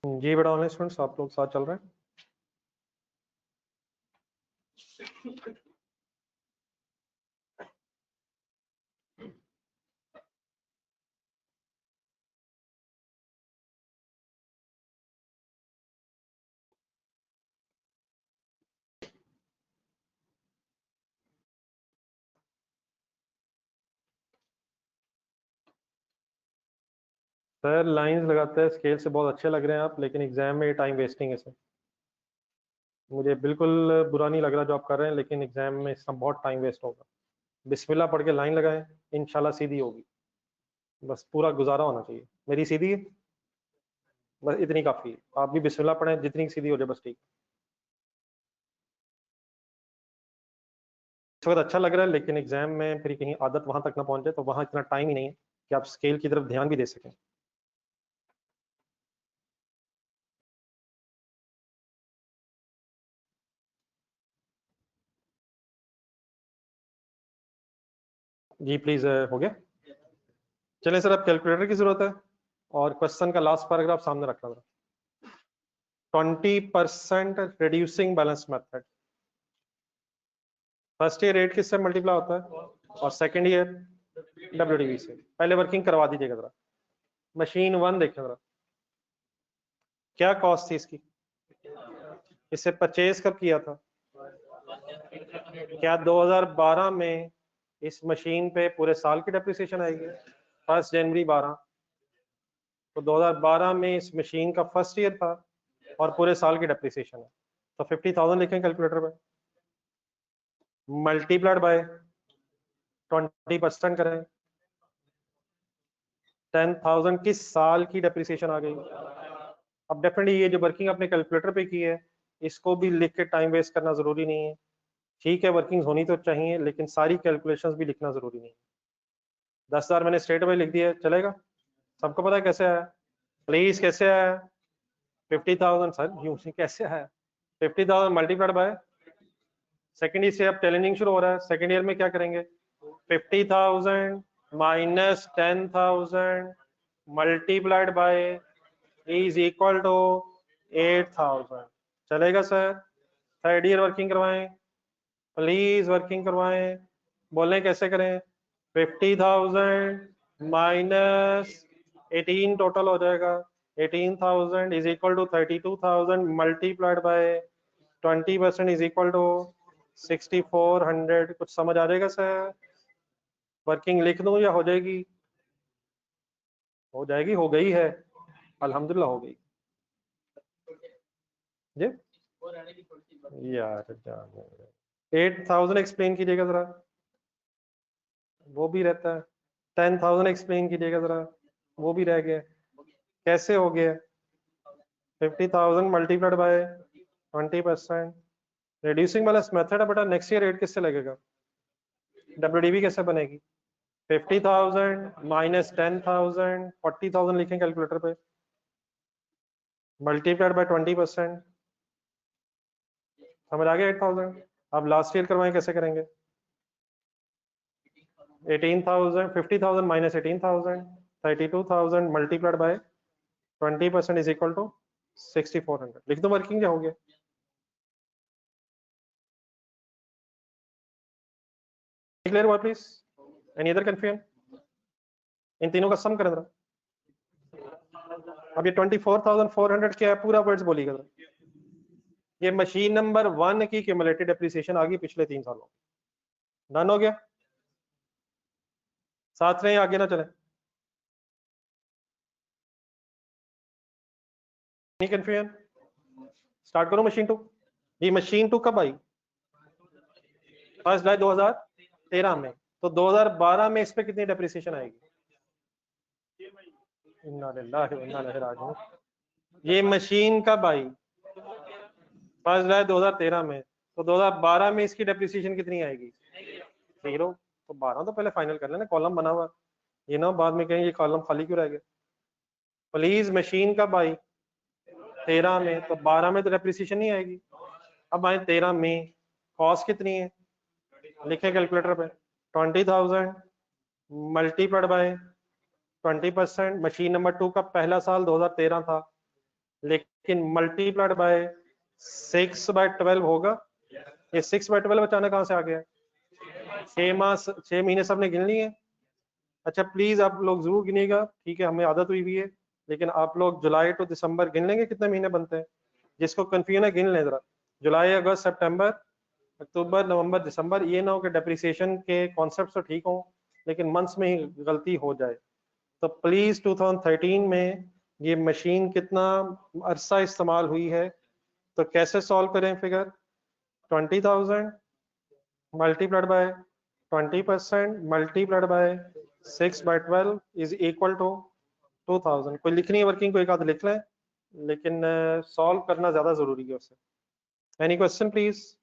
जी बेटा ऑनलाइन स्टूडेंट्स, आप लोग साथ चल रहे हैं। सर लाइंस लगाते हैं स्केल से बहुत अच्छे लग रहे हैं आप, लेकिन एग्जाम में टाइम वेस्टिंग है सर। मुझे बिल्कुल बुरा नहीं लग रहा जो आप कर रहे हैं, लेकिन एग्जाम में इसका बहुत टाइम वेस्ट होगा। बिस्मिल्लाह पढ़ के लाइन लगाएं, इंशाल्लाह सीधी होगी। बस पूरा गुजारा होना चाहिए। मेरी सीधी है, बस इतनी काफी है। आप भी बिस्मिल्लाह पढ़ें, जितनी सीधी हो जाए बस ठीक। इस वक्त अच्छा लग रहा है, लेकिन एग्जाम में फिर कहीं आदत वहां तक ना पहुंच जाए, तो वहां इतना टाइम ही नहीं है कि आप स्केल की तरफ ध्यान भी दे सकें। जी प्लीज, हो गया। चलिए सर, अब कैलकुलेटर की जरूरत है, और क्वेश्चन का लास्ट पैराग्राफ सामने रखना जरा। 20% reducing balance method. First year rate किससे मल्टीप्लाई होता है, और सेकंड ईयर डब्ल्यूडीवी से। पहले वर्किंग करवा दीजिएगा जरा। मशीन 1 देखें जरा, क्या कॉस्ट थी इसकी, इसे परचेज कब किया था। क्या 2012 में इस मशीन पे पूरे साल की डेप्रिसिएशन आएगी, 1 जनवरी 12। तो 2012 में इस मशीन का फर्स्ट ईयर था और पूरे साल की डेप्रिसिएशन है। तो 50,000 लिखें कैलकुलेटर पे, मल्टीप्लाइड बाय 20% करें। 10,000 किस साल की डेप्रिसिएशन आ गई। अब डेफिनेटली ये जो वर्किंग आपने कैलकुलेटर पे की है, इसको भी लिख के टाइम वेस्ट करना जरूरी नहीं है। ठीक है, वर्किंग होनी तो चाहिए, लेकिन सारी कैलकुलेशंस भी लिखना जरूरी नहीं है। 10,000 मैंने स्ट्रेट अवे लिख दिया, चलेगा। सबको पता है कैसे आया, प्लीज कैसे आया। 50,000 सर, यूं से कैसे आया। 50,000 मल्टीप्लाइड बाय, सेकेंड ईयर से अब चैलेंजिंग शुरू हो रहा है। सेकेंड ईयर में क्या करेंगे, 50,000 minus 10,000 multiplied by is equal to 8,000। चलेगा सर। थर्ड ईयर वर्किंग करवाएं, प्लीज वर्किंग करवाएं, बोलें कैसे करें। 50,000 माइनस 18 टोटल हो जाएगा। 18,000 is equal to 32,000 multiplied by 20% is equal to 6400। कुछ समझ आ जाएगा सर? वर्किंग लिख दूं या हो जाएगी? हो जाएगी, हो गई है, अल्हम्दुलिल्लाह हो गई जी। यार 8,000 एक्सप्लेन कीजिएगा जरा, वो भी रहता है। 10,000 एक्सप्लेन कीजिएगा जरा, वो भी रह गया। कैसे हो गया? 50,000 multiplied by 20%। Reducing balance method है बेटा, नेक्स्ट ईयर रेट किससे लगेगा? डब्ल्यूडीबी कैसे बनेगी? 50,000 माइनस 10,000 40,000 लिखें कैलकुलेटर पे, मल्टीप्लाइड बाय 20%। समझ आ गया 8,000? अब लास्ट ईयर करवाएं, कैसे करेंगे? 18,000 50,000 minus 18,000 32,000 multiplied by 20% is equal to 6400। लिख दो वर्किंग, क्या हो गया? क्लियर हुआ प्लीज? Any other confusion? इन तीनों का सम करें जरा। अब ये 24,400 क्या है, पूरा वर्ड्स बोलिएगा जरा। ये मशीन नंबर 1 की क्यूमुलेटेड डेप्रिसिएशन आ गई पिछले 3 सालों। डन हो गया? साथ में आगे ना चले। नहीं कंफ्यूजन? स्टार्ट करो मशीन 2। ये मशीन 2 कब आई? 1 जुलाई 2013 में। तो 2012 में इस पे कितनी डेप्रिसिएशन आएगी? इन्ना लिल्लाहि व इन्ना इलैहि राजिऊन। ये मशीन कब आई? 1 जुलाई 2013 में। तो 2012 में इसकी डेप्रिसिएशन कितनी आएगी? 0। तो 12 तो पहले फाइनल कर लेना, कॉलम बना हुआ। ये ना बाद में कहें ये कॉलम खाली क्यों रह गया। प्लीज मशीन कब आई? 13 में। तो 12 में तो डेप्रिसिएशन नहीं आएगी। अब आए 13 में, कॉस्ट कितनी है? लिखे कैलकुलेटर पे, 20,000 मल्टीप्लाइड बाय 20%। मशीन नंबर 2 का पहला साल 2013 था, लेकिन मल्टीप्लाइड बाय 6/12 होगा। ये 6/12 अचानक कहाँ से आ गया? 6 महीने सबने गिन लिए। अच्छा प्लीज आप लोग जरूर गिनिएगा, ठीक है, हमें आदत हुई हुई है, लेकिन आप लोग जुलाई टू दिसंबर गिन लेंगे कितने महीने बनते हैं। जिसको कंफ्यूजन है गिन लें जरा। जुलाई, अगस्त, सितंबर, अक्टूबर, नवंबर, दिसंबर। ये ना हो कि डेप्रिसिएशन के कॉन्सेप्ट तो ठीक हो लेकिन मंथ्स में ही गलती हो जाए। तो प्लीज 2013 में ये मशीन कितना अरसा इस्तेमाल हुई है, तो कैसे सॉल्व करें figure? 20,000 multiplied by 20% multiplied by 6/12 is equal to 2,000। कोई लिखनी है वर्किंग, कोई एक आध लिख लें, लेकिन सॉल्व करना ज्यादा जरूरी है उससे। Any question please?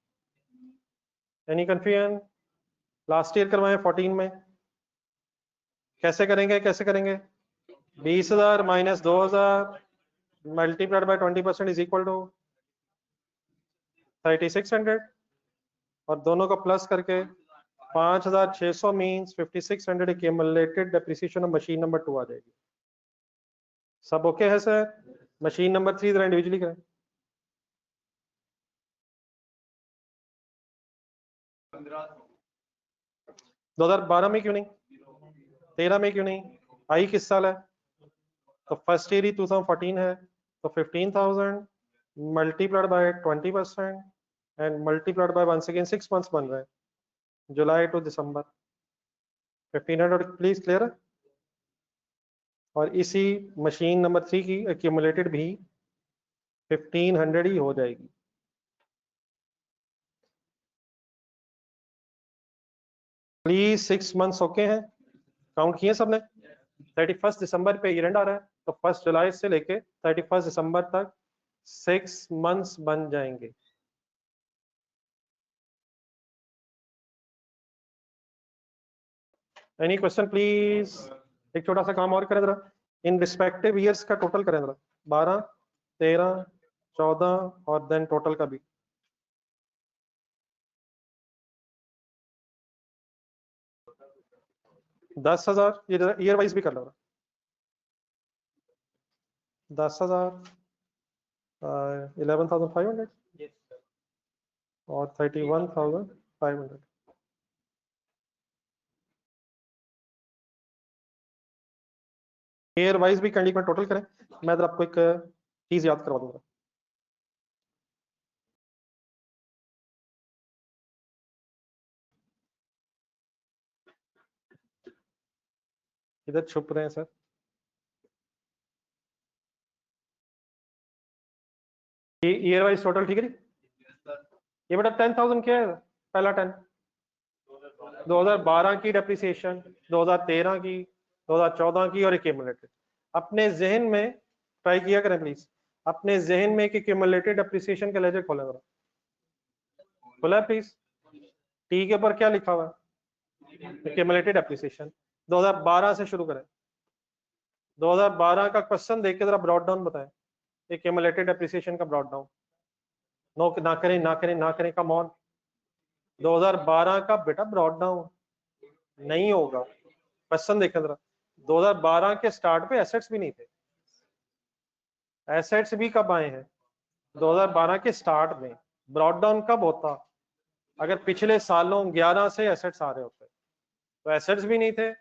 Any confusion? Last year करवाएं 14 में। कैसे करेंगे, कैसे करेंगे? 20,000 minus 2,000 multiplied by 20% is equal to 3,600, और दोनों को प्लस करके 5,600 means 5,600 accumulated depreciation of machine number 2 आ जाएगी। सब ओके है सर? मशीन नंबर 3 जरा इंडिविजुअली करें। 2012 में क्यों नहीं? 13 में क्यों नहीं? आई किस साल है? तो फर्स्ट ईयर ही 2014 है। तो 15,000 multiplied by 20% and multiplied by once again 6 months बन रहे हैं, July to December. 1500 please clear है? और इसी मशीन नंबर 3 की एक्यूमुलेटेड भी 1500 ही हो जाएगी। प्लीज 6 मंथ्स ओके हैं? काउंट किए सबने? 31 दिसंबर पे ईयर एंड आ रहा है, तो 1 जुलाई से लेके 31 दिसंबर तक 6 मंथ्स बन जाएंगे। Any question please? एक छोटा सा काम और करें जरा, इन रिस्पेक्टिव ईयर्स का टोटल करें जरा। 12, 13, 14 और देन टोटल का भी। दस हजार, ये ईयर वाइज भी कर लो। 10,000, 11,500 और 31,000 500। ईयर वाइज भी कैंडी में टोटल करें, मैं इधर आपको एक चीज याद करवा दूंगा। इधर छुप रहे हैं सर। ये ईयर वाइज टोटल ठीक है जी। ये बेटा 10,000 क्या है? पहला 10 2012 की डेप्रिसिएशन, 2013 की, 2014 की और एक्यूमुलेटेड। अपने जहन में ट्राई किया करें प्लीज, अपने जहन में एक एक्यूमुलेटेड डेप्रिसिएशन का लेजर खोलें जरा। खोला प्लीज। टी के ऊपर क्या लिखा हुआ है? Accumulated depreciation. 2012 से शुरू करें। 2012 का क्वेश्चन देख के जरा ब्रॉड डाउन बताएं, एक्यूमुलेटेड डेप्रिसिएशन का ब्रॉड डाउन। नो, ना करें ना करें ना करें, कम ऑन। 2012 का बेटा ब्रॉड डाउन नहीं होगा। क्वेश्चन देखें जरा। 2012 के स्टार्ट पे एसेट्स भी नहीं थे। एसेट्स भी कब आए हैं? 2012 के स्टार्ट में। ब्रॉड डाउन कब होता? अगर पिछले सालों 11 से एसेट्स आ रहे होते, तो एसेट्स भी नहीं थे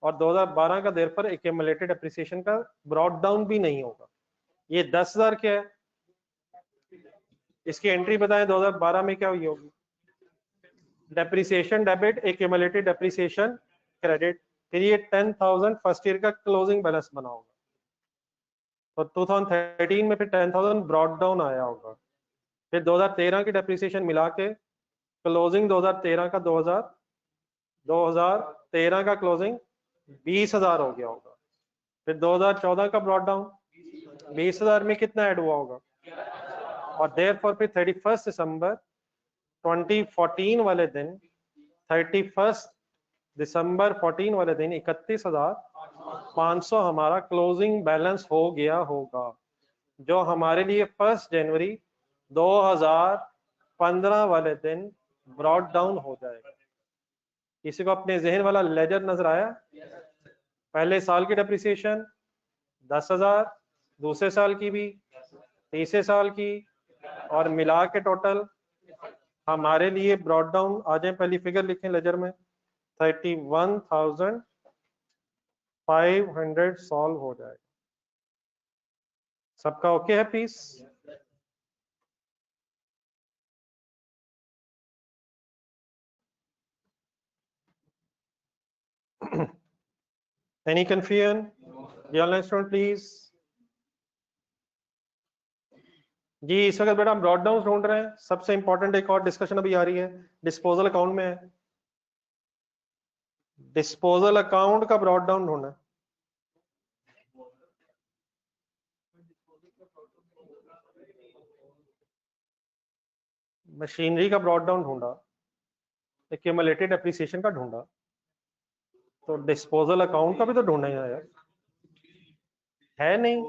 और 2012 का देर पर एक्यूमुलेटेड एप्रिसिएशन का ब्रॉड डाउन भी नहीं होगा। ये 10,000 क्या है? इसकी एंट्री बताएं 2012 में क्या हुई होगी? Depreciation debit, accumulated depreciation credit. फिर ये 10,000 फर्स्ट ईयर का क्लोजिंग बैलेंस बना होगा। तो 2013 में फिर 10,000 ब्रॉड डाउन आया होगा। फिर 2013 की डेप्रिसिएशन मिला के क्लोजिंग 2013 का 2013 का क्लोजिंग 20,000 हो गया होगा। फिर 2014 का ब्रॉड डाउन 20,000 में कितना ऐड हुआ होगा? और देयरफॉर फिर 31 दिसंबर 2014 वाले दिन, 31 दिसंबर 14 वाले दिन 31,500 हमारा क्लोजिंग बैलेंस हो गया होगा, जो हमारे लिए 1 जनवरी 2015 वाले दिन ब्रॉड डाउन हो जाएगा। किसी को अपने जहन वाला लेजर नजर आया? पहले साल की डेप्रिसिएशन 10,000, दूसरे साल की भी, तीसरे साल की, और मिला के टोटल हमारे लिए ब्रॉड डाउन आ जाए। पहली फिगर लिखें लेजर में, 31,500 सॉल्व हो जाएगा। सबका ओके है please? Any confusion? Online student please. जी इस वक्त बेटा हम ब्रॉड डाउन ढूंढ रहे हैं। सबसे इंपॉर्टेंट एक और डिस्कशन अभी आ रही है, डिस्पोजल अकाउंट में है। डिस्पोजल अकाउंट का ब्रॉड डाउन ढूंढना है। मशीनरी का ब्रॉड डाउन ढूंढा, एक्यूमुलेटेड एप्रिसिएशन का ढूंढा, तो डिस्पोजल अकाउंट का भी तो ढूंढना है यार। है नहीं,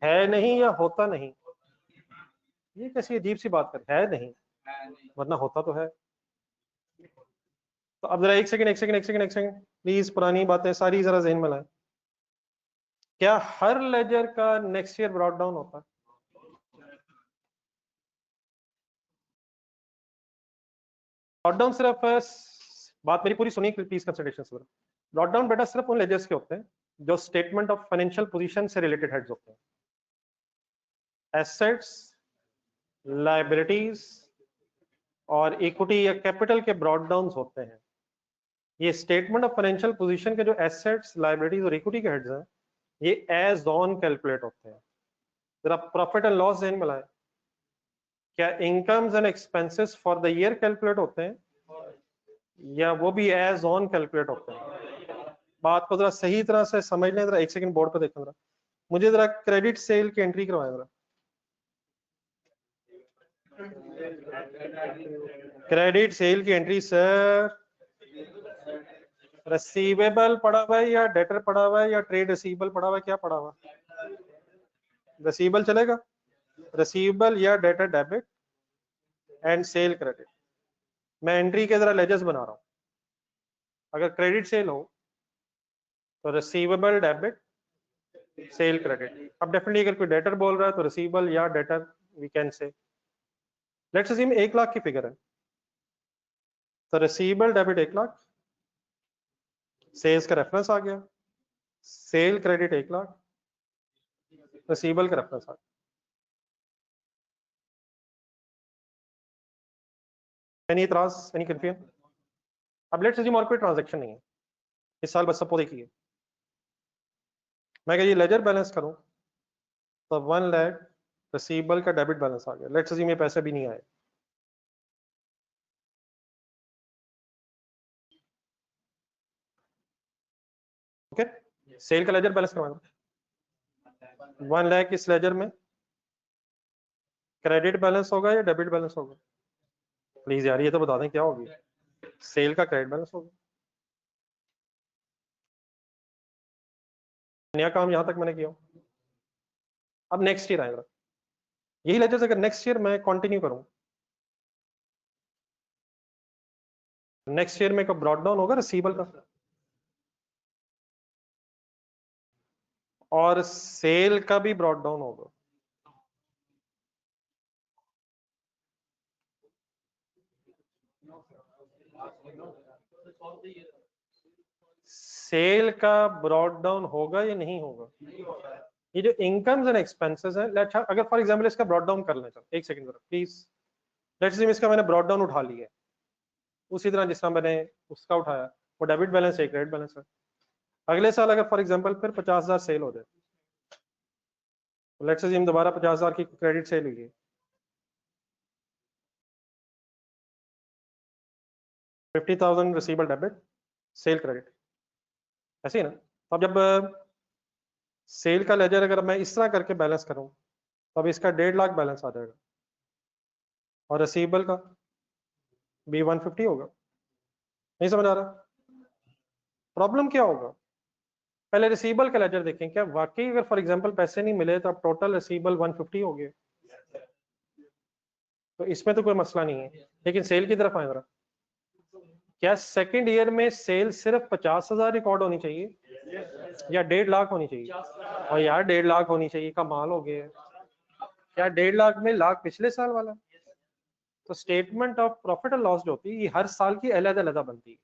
है नहीं या होता नहीं? ये कैसी अजीब सी बात कर, है नहीं वरना होता तो है। तो अब जरा एक सेकंड एक सेकंड एक सेकंड एक सेकंड प्लीज, पुरानी बातें सारी जरा ज़हन में लाएं। क्या हर लेजर का नेक्स्ट ईयर ब्रॉड डाउन होता है? ब्रॉड डाउन सिर्फ, बात मेरी पूरी सुनिए प्लीज, कंसिडरेशन से। ब्रॉड डाउन बेटा सिर्फ उन लेजर्स के होते हैं जो स्टेटमेंट ऑफ फाइनेंशियल पोजीशन से रिलेटेड हेड्स होते हैं। एसेट्स, लायबिलिटीज और इक्विटी या कैपिटल के ब्रॉड डाउन होते हैं। ये स्टेटमेंट ऑफ फाइनेंशियल पोजीशन के जो एसेट्स, लायबिलिटीज और इक्विटी के हेड्स हैं, ये एज ऑन कैलकुलेट होते हैं। जरा प्रॉफिट एंड लॉस ध्यान में लाएं। क्या incomes and expenses for the year calculate होते हैं या वो भी एज ऑन कैलकुलेट होते हैं? बात को जरा सही तरह से समझ लें। जरा एक सेकंड बोर्ड पर देखें जरा, मुझे जरा क्रेडिट सेल की एंट्री करवाएं जरा। क्रेडिट सेल की एंट्री सर, रिसीवेबल पड़ा हुआ है या डेटर पड़ा हुआ है या ट्रेड रिसीवेबल पड़ा हुआ है? क्या पड़ा हुआ है? रिसीवेबल चलेगा? रिसीवेबल या debtor debit and cell credit. मैं एंट्री के जरा लेजर्स बना रहा हूं। अगर क्रेडिट सेल हो तो रिसीवेबल डेबिट सेल क्रेडिट। अब डेफिनेटली अगर कोई डेटर बोल रहा है तो रिसीवेबल या debtor we can say. Let's assume 1 lakh की फिगर है, तो रिसीवेबल डेबिट 1 लाख, सेल्स का रेफरेंस आ गया, सेल क्रेडिट 1 लाख, रिसीवेबल का रेफरेंस आ गया। एनी इतराज, एनी कंफ्यूजन? अब लेट्स अज्यूम और कोई ट्रांजैक्शन नहीं है इस साल, बस सपोज देखिए मैं ये लेजर बैलेंस करूं तो 1 लाख रिसीवेबल का डेबिट बैलेंस आ गया। लेट्स अज्यूम ये पैसे भी नहीं आए, ओके। सेल का लेजर बैलेंस करवाना, 1 लाख इस लेजर में क्रेडिट बैलेंस होगा या डेबिट बैलेंस होगा? प्लीज यार ये तो बता दें क्या होगी। सेल का क्रेडिट बैलेंस होगा। नया काम यहां तक मैंने किया। अब नेक्स्ट ईयर आएगा, यही लेजर्स अगर नेक्स्ट ईयर मैं कंटिन्यू करूं, नेक्स्ट ईयर में कब ब्रॉड डाउन होगा रिसीवेबल का, और सेल का भी ब्रॉड डाउन होगा। सेल का ब्रॉड डाउन होगा या नहीं होगा? ये जो इनकम्स एंड एक्सपेंसेस है, लेट्स अगर फॉर एग्जांपल इसका ब्रॉड डाउन कर लें, चलो एक सेकंड प्लीज। लेट्स से इसका मैंने ब्रॉड डाउन उठा लिया है उसी तरह जिस तरह मैंने उसका उठाया, वो डेबिट बैलेंस है क्रेडिट बैलेंस है। अगले साल अगर फॉर एग्जांपल फिर 50,000 सेल हो जाए, लेट्स से हम दोबारा 50,000 की क्रेडिट सेल हुई है, 50,000 रिसीवेबल डेबिट, सेल क्रेडिट, ऐसे ही ना? तो अब जब सेल का लेजर अगर मैं इस तरह करके बैलेंस करूं तो अब इसका 1.5 लाख बैलेंस आ जाएगा और रिसीवेबल का भी 150 होगा। नहीं समझ आ रहा प्रॉब्लम क्या होगा? पहले रिसीवेबल का लेजर देखें, क्या वाकई अगर फॉर एग्जांपल पैसे नहीं मिले तो अब टोटल रिसीवेबल 150 हो गए, तो इसमें तो कोई मसला नहीं है। लेकिन सेल की तरफ आए जरा, क्या सेकंड ईयर में सेल सिर्फ 50,000 रिकॉर्ड होनी चाहिए या 1.5 लाख होनी चाहिए? और यार 1.5 लाख होनी चाहिए, कमाल हो गया। क्या 1.5 लाख में लाख पिछले साल वाला? तो statement of profit and loss जो होती है ये हर साल की अलग अलग बनती है,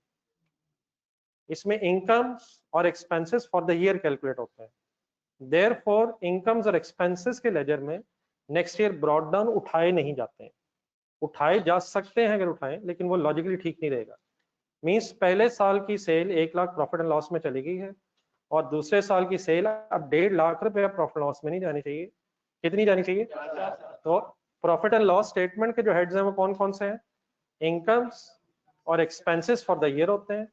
इसमें इनकम और expenses for the year calculate होते हैं। देयरफॉर इनकम्स और एक्सपेंसेस के लेजर में नेक्स्ट ईयर ब्रॉड डाउन उठाए नहीं जाते हैं। उठाए जा सकते हैं अगर उठाएं, लेकिन वो लॉजिकली ठीक नहीं रहेगा। मींस पहले साल की sale 1 lakh profit and loss में चली गई है और दूसरे साल की सेल अब 1.5 लाख रुपए प्रॉफिट लॉस में नहीं जानी चाहिए। कितनी जानी चाहिए? तो प्रॉफिट एंड लॉस स्टेटमेंट के जो हेड्स हैं वो कौन कौन से हैं? इनकम्स और एक्सपेंसेस फॉर द ईयर होते हैं,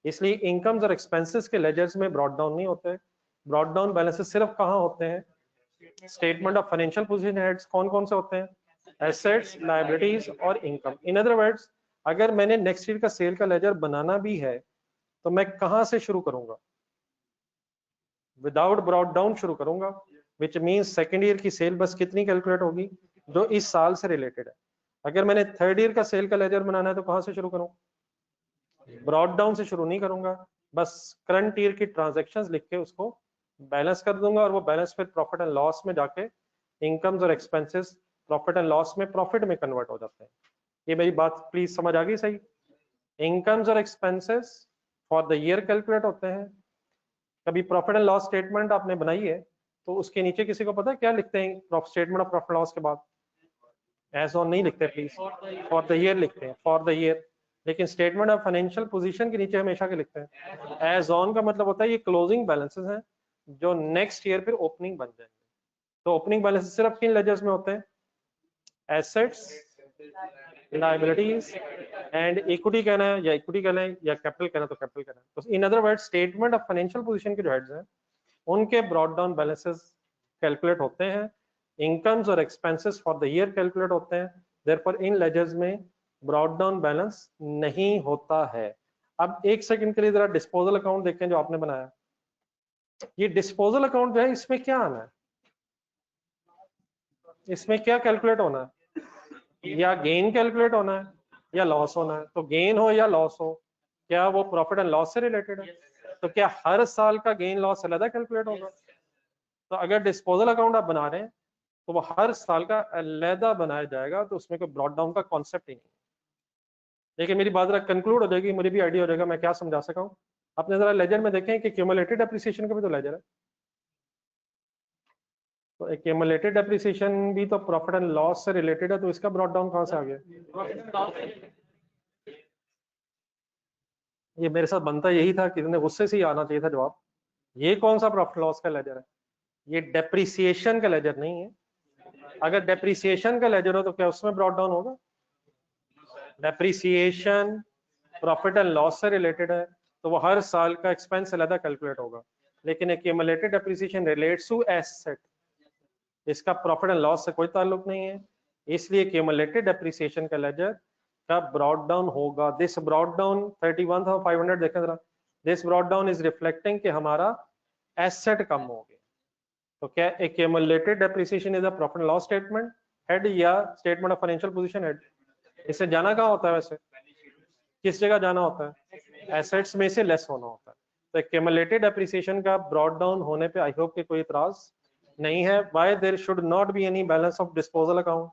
इसलिए इनकम्स और एक्सपेंसेस के लेजर्स में ब्रॉड डाउन नहीं होते। ब्रॉड डाउन बैलेंसेस सिर्फ कहाँ होते हैं? Statement of financial position heads कौन कौन से होते हैं? एसेट्स, लायबिलिटीज और इनकम। इन अदर वर्ड्स, अगर मैंने नेक्स्ट ईयर का सेल का लेजर बनाना भी है तो मैं कहां से शुरू करूंगा? विदाउट ब्रॉड डाउन शुरू करूंगा, विच मींस सेकंड ईयर की सेल बस कितनी कैलकुलेट होगी? जो इस साल से रिलेटेड है। अगर मैंने थर्ड ईयर का सेल का लेजर बनाना है तो कहां से शुरू करूं? ब्रॉड डाउन से शुरू नहीं करूंगा, बस करंट ईयर की ट्रांजैक्शंस लिख के उसको बैलेंस कर दूंगा और वो बैलेंस फिर प्रॉफिट एंड लॉस में जाके इनकम्स और एक्सपेंसेस प्रॉफिट एंड लॉस में प्रॉफिट में कन्वर्ट हो जाते हैं। ये मेरी बात प्लीज समझ आ गई सही? इनकम्स और expenses for the year calculate होते हैं। कभी प्रॉफिट एंड लॉस स्टेटमेंट आपने बनाई है तो उसके नीचे किसी को पता है क्या लिखते हैं? स्टेटमेंट ऑफ प्रॉफिट लॉस के बाद एज ऑन नहीं लिखते प्लीज, फॉर द ईयर लिखते हैं, फॉर द ईयर। लेकिन स्टेटमेंट ऑफ फाइनेंशियल पोजीशन के नीचे हमेशा के लिखते हैं एज ऑन। का मतलब होता है ये क्लोजिंग बैलेंसेस हैं जो नेक्स्ट ईयर फिर ओपनिंग बन जाएंगे। तो ओपनिंग बैलेंसेस सिर्फ किन लेजर्स में होते हैं? एसेट्स, लायबिलिटीज एंड इक्विटी कहना है या इक्विटी कहना है या कैपिटल कहना तो कैपिटल कहना है। तो in other word statement of financial position के जो हेड्स हैं उनके ब्रॉड डाउन बैलेंसेस कैलकुलेट होते हैं, इनकम्स और expenses for the year calculate होते हैं। देयरफॉर इन लेजर्स में ब्रॉड डाउन बैलेंस नहीं होता है। अब एक सेकंड के लिए जरा डिस्पोजल अकाउंट देखें जो आपने बनाया। ये डिस्पोजल अकाउंट जो है इसमें क्या आना है? इसमें क्या कैलकुलेट होना है? या गेन कैलकुलेट होना है या लॉस होना है? तो गेन हो या लॉस हो, क्या वो प्रॉफिट एंड लॉस से रिलेटेड है? तो क्या हर साल का गेन लॉस अलग कैलकुलेट होगा? तो अगर डिस्पोजल अकाउंट आप बना रहे हैं तो वो हर साल का अलहदा बनाया जाएगा, तो उसमें कोई ब्रॉड डाउन का कॉन्सेप्ट ही नहीं। लेकिन मेरी बात जरा कंक्लूड हो जाएगी, मुझे भी आइडिया हो जाएगा मैं क्या समझा सका हूँ। आपने जरा लेजर में देखें कि क्यूमुलेटेड एप्रिसिएशन का भी तो लेजर है, तो एक्यूमुलेटेड एप्रिसिएशन भी तो प्रॉफिट एंड लॉस से रिलेटेड है, तो इसका ब्रॉड डाउन कहाँ से आ गया? ये मेरे साथ बनता यही था, कितने गुस्से से ही आना चाहिए था जवाब। ये कौन सा प्रॉफिट लॉस का लेजर है? ये डेप्रिसिएशन का लेजर नहीं है। अगर डेप्रिसिएशन का लेजर हो तो क्या उसमें ब्रॉड डाउन होगा? डेप्रिसिएशन प्रॉफिट एंड लॉस से रिलेटेड है, तो वो हर साल का एक्सपेंस अलग कैलकुलेट होगा। लेकिन accumulated depreciation relates to asset, इसका प्रॉफिट एंड लॉस से कोई ताल्लुक नहीं है, इसलिए एक्यूमुलेटेड डेप्रिसिएशन का लेजर का ब्रॉड डाउन होगा। दिस ब्रॉड डाउन 31,500 देखें जरा, this brought down is reflecting कि हमारा एसेट कम हो गया। तो क्या accumulated depreciation is a profit and loss statement head या statement of financial position head? इससे जाना कहाँ होता है वैसे? किस जगह जाना होता है? एसेट्स में से लेस होना होता है। तो एक्यूमुलेटेड डेप्रिसिएशन का ब्रॉड डाउन होने पे आई होप कि कोई इतराज नहीं है। Why there should not be any balance of disposal account?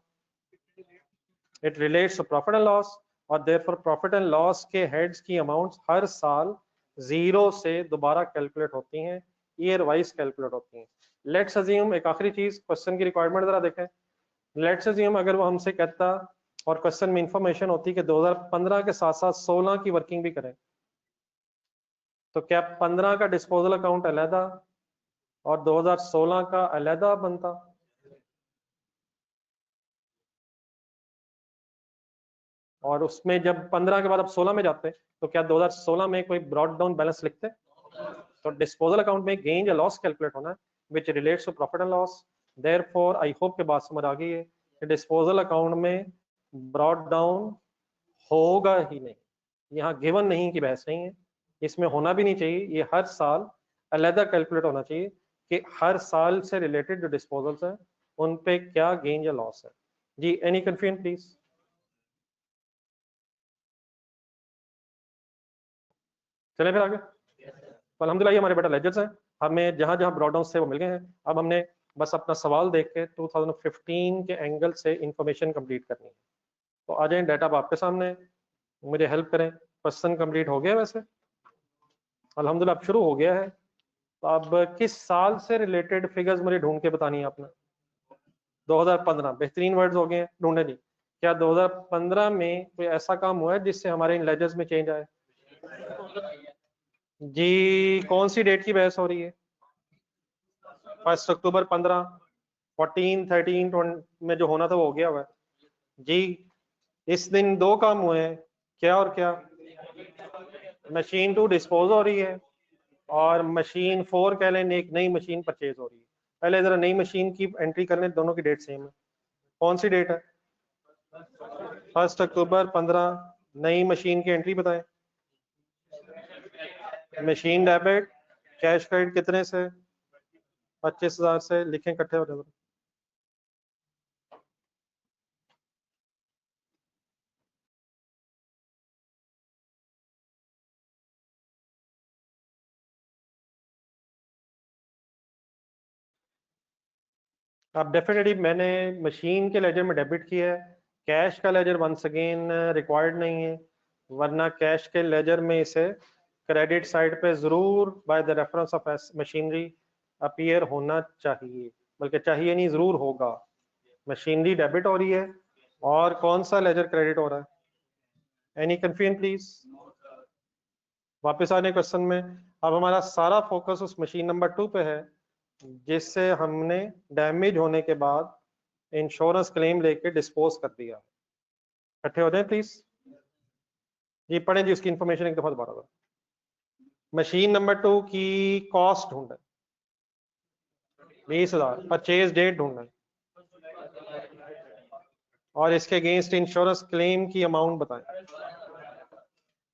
It relates to profit and loss, और देयरफॉर प्रॉफिट एंड लॉस के हेड्स की अमाउंट्स हर साल जीरो से दोबारा कैलकुलेट होती हैं, ईयर वाइज कैलकुलेट होती हैं। लेट्स अज्यूम, एक आखिरी चीज क्वेश्चन की रिक्वायरमेंट जरा देखें। लेट्स अज्यूम अगर वो हमसे कहता और क्वेश्चन में इंफॉर्मेशन होती कि 2015 के साथ साथ 16 की वर्किंग भी करें, तो क्या 15 का डिस्पोजल अकाउंट अलहदा और 2016 का अलहदा बनता? और उसमें जब 15 के बाद अब 16 में जाते तो क्या 2016 में कोई ब्रॉड डाउन बैलेंस लिखते? तो डिस्पोजल अकाउंट में गेन या लॉस कैलकुलेट होना है which relates to profit and loss. Therefore I hope के बात समझ आ गई है कि डिस्पोजल अकाउंट में ब्रॉड डाउन होगा ही नहीं। यहाँ गिवन नहीं की बहस नहीं है, इसमें होना भी नहीं चाहिए। ये हर साल अलहदा कैलकुलेट होना चाहिए कि हर साल से रिलेटेड जो डिस्पोजल्स हैं उन पे क्या गेन या लॉस है। जी एनी कंफ्यूजन प्लीज? चले फिर आगे। तो अल्हम्दुलिल्लाह ये हमारे बेटा लेजर्स हैं, हमें जहां जहां ब्रॉड डाउन थे वो मिल गए हैं। अब हमने बस अपना सवाल देख के 2015 के एंगल से इंफॉर्मेशन कंप्लीट करनी है। तो आ जाए, डाटा आपके सामने, मुझे हेल्प करें। क्वेश्चन कंप्लीट हो गया वैसे अल्हम्दुलिल्लाह, अब शुरू हो गया है। तो अब किस साल से रिलेटेड फिगर्स मुझे ढूंढ के बतानी है आपने? 2015, बेहतरीन वर्ड्स हो गए हैं, ढूंढे नहीं। क्या 2015 में कोई ऐसा काम हुआ है जिससे हमारे इन लेजर्स में चेंज आए? जी कौन सी डेट की बहस हो रही है? 1 अक्टूबर 15, 14, 13 में जो होना था वो हो गया हुआ है जी। इस दिन दो काम हुए हैं, क्या और क्या? मशीन 2 डिस्पोज हो रही है और मशीन 4 कह लें एक नई मशीन परचेज हो रही है। पहले जरा नई मशीन की एंट्री करने, दोनों की डेट सेम है। कौन सी डेट है? 1 अक्टूबर 15। नई मशीन की एंट्री बताएं। मशीन डेबिट, कैश क्रेडिट कितने से? 25,000 से। लिखें इकट्ठे हो जाए। अब डेफिनेटली मैंने मशीन के लेजर में डेबिट किया है, कैश का लेजर वंस अगेन रिक्वायर्ड नहीं है, वरना कैश के लेजर में इसे क्रेडिट साइड पे जरूर by the reference of machinery appear होना चाहिए, बल्कि चाहिए नहीं, जरूर होगा। मशीनरी डेबिट हो रही है और कौन सा लेजर क्रेडिट हो रहा है? Any confusion please? वापस आने क्वेश्चन में। अब हमारा सारा फोकस उस मशीन नंबर 2 पे है जिससे हमने डैमेज होने के बाद इंश्योरेंस क्लेम लेके डिस्पोज कर दिया। इकट्ठे हो जाए प्लीज जी, पढ़ें जी उसकी इंफॉर्मेशन एक दफा दोबारा। मशीन नंबर 2 की कॉस्ट ढूंढे, 20,000। परचेज डेट ढूंढे और इसके अगेंस्ट इंश्योरेंस क्लेम की अमाउंट बताएं।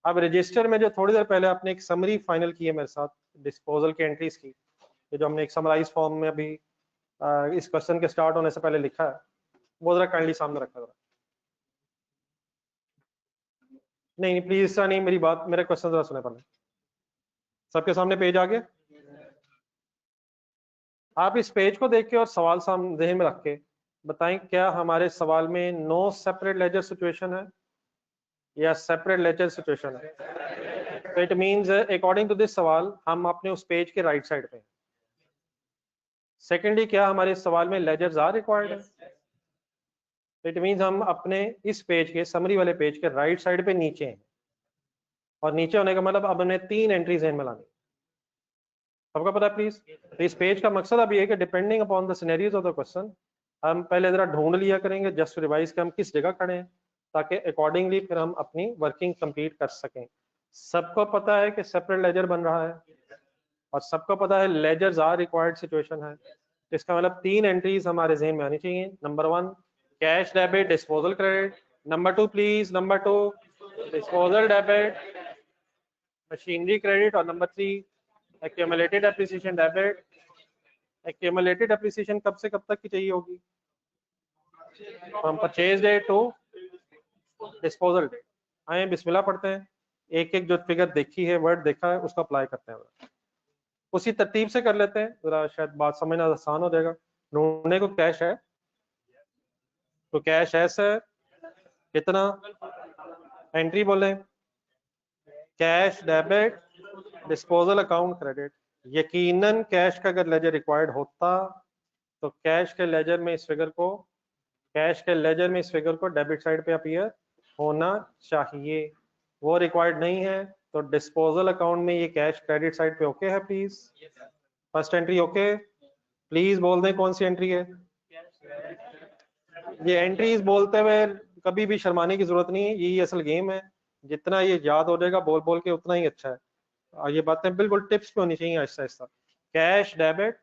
अब रजिस्टर में जो थोड़ी देर पहले आपने एक समरी फाइनल की है मेरे साथ डिस्पोजल की एंट्रीज की, ये जो हमने एक समराइज फॉर्म में अभी इस क्वेश्चन के स्टार्ट होने से पहले लिखा है, वो जरा काइंडली सामने रखा जरा। नहीं प्लीज इस तरह नहीं, मेरी बात, मेरे क्वेश्चन जरा सुने पहले। सबके सामने पेज आ गया? आप इस पेज को देख के और सवाल सामने जहन में रख के बताएं क्या हमारे सवाल में नो सेपरेट लेजर सिचुएशन है या सेपरेट लेजर सिचुएशन है? तो it means according to this सवाल हम अपने उस पेज के राइट साइड पे हैं। सेकेंडली क्या हमारे सवाल में लेजर्स आर रिक्वायर्ड है? इट मींस हम अपने इस पेज के समरी वाले पेज के राइट साइड पे नीचे हैं, और नीचे होने का मतलब अब हमने 3 एंट्रीज में लानी। सबका पता है प्लीज? तो इस पेज का मकसद अब ये है कि depending upon the scenarios of the question हम पहले जरा ढूंढ लिया करेंगे जस्ट रिवाइज के हम किस जगह खड़े हैं, ताकि अकॉर्डिंगली फिर हम अपनी वर्किंग कंप्लीट कर सकें। सबको पता है कि सेपरेट लेजर बन रहा है, और सबको पता है लेजर्स आर रिक्वायर्ड सिचुएशन है। इसका मतलब 3 एंट्रीज हमारे जहन में आनी चाहिए। Number 1 cash debit disposal credit, number 2 please, number 2 disposal debit machinery credit, और number 3 accumulated appreciation debit. Accumulated appreciation कब से कब तक की चाहिए होगी? हम purchase date to disposal date. आए बिस्मिल्लाह पढ़ते हैं, एक एक जो फिगर देखी है, वर्ड देखा है, उसको अप्लाई करते हैं। उसी तरतीब से कर लेते हैं, जरा शायद बात समझना आसान हो जाएगा। ढूंढने को कैश है, तो कैश है सर कितना? एंट्री बोले cash debit disposal account credit. यकीनन कैश का अगर लेजर रिक्वायर्ड होता तो कैश के लेजर में इस फिगर को डेबिट साइड पे अपीयर होना चाहिए। वो रिक्वायर्ड नहीं है, तो डिस्पोजल अकाउंट में ये कैश क्रेडिट साइड पे ओके है please? First entry okay? Please बोल दें कौन सी एंट्री है। ये एंट्रीज बोलते हुए कभी भी शर्माने की जरूरत नहीं है, यही असल गेम है। जितना ये याद हो जाएगा बोल बोल के उतना ही अच्छा है। और ये बातें बिल्कुल टिप्स पे होनी चाहिए, आहिस्ता आहिस्ता। कैश डेबिट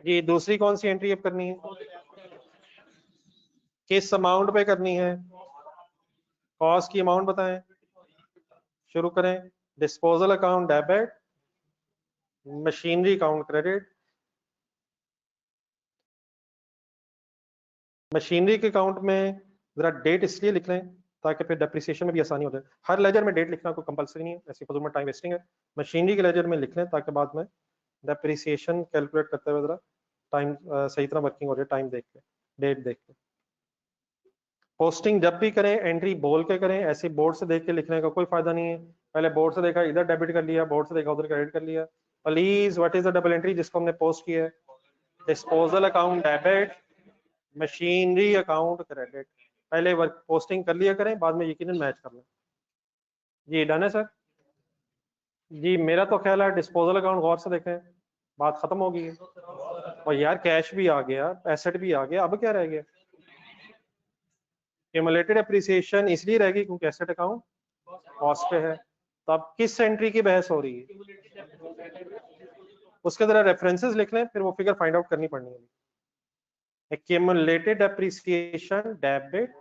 जी। दूसरी कौन सी एंट्री अब करनी है? किस अमाउंट पे करनी है? कॉस्ट की अमाउंट बताएं, शुरू करें। Disposal account debit, machinery account credit. Machinery के अकाउंट में जरा डेट इसलिए लिख लें ताकि फिर डेप्रिसिएशन में भी आसानी हो जाए। हर लेजर में डेट लिखना कोई कंपलसरी नहीं है, ऐसी फजूल में टाइम वेस्टिंग है। मशीनरी के लेजर में लिख लें ताकि बाद में डेप्रिसिएशन कैलकुलेट करते हुए जरा टाइम सही तरह वर्किंग हो जाए, टाइम देख के, डेट देख के। पोस्टिंग जब भी करें एंट्री बोल के करें, ऐसे बोर्ड से देख के लिखने का कोई फायदा नहीं है। पहले बोर्ड से देखा इधर डेबिट कर लिया, बोर्ड से देखा उधर क्रेडिट कर लिया। Please what is the double entry जिसको हमने पोस्ट किया है? Disposal account debit, machinery account credit. पहले वर्क पोस्टिंग कर लिया करें, बाद में यकीनन मैच कर लें। जी डन है सर। जी मेरा तो ख्याल है डिस्पोजल अकाउंट गौर से देखें, बात खत्म हो गई है। और यार कैश भी आ गया, एसेट भी आ गया, अब क्या रह गया? क्यूमुलेटेड एप्रिसिएशन इसलिए रहेगी क्योंकि एसेट अकाउंट कॉस्ट पे है। तो अब किस एंट्री की बहस हो रही है? उसके जरा रेफरेंसेस लिख लें, फिर वो फिगर फाइंड आउट करनी पड़नी है। Accumulated appreciation debit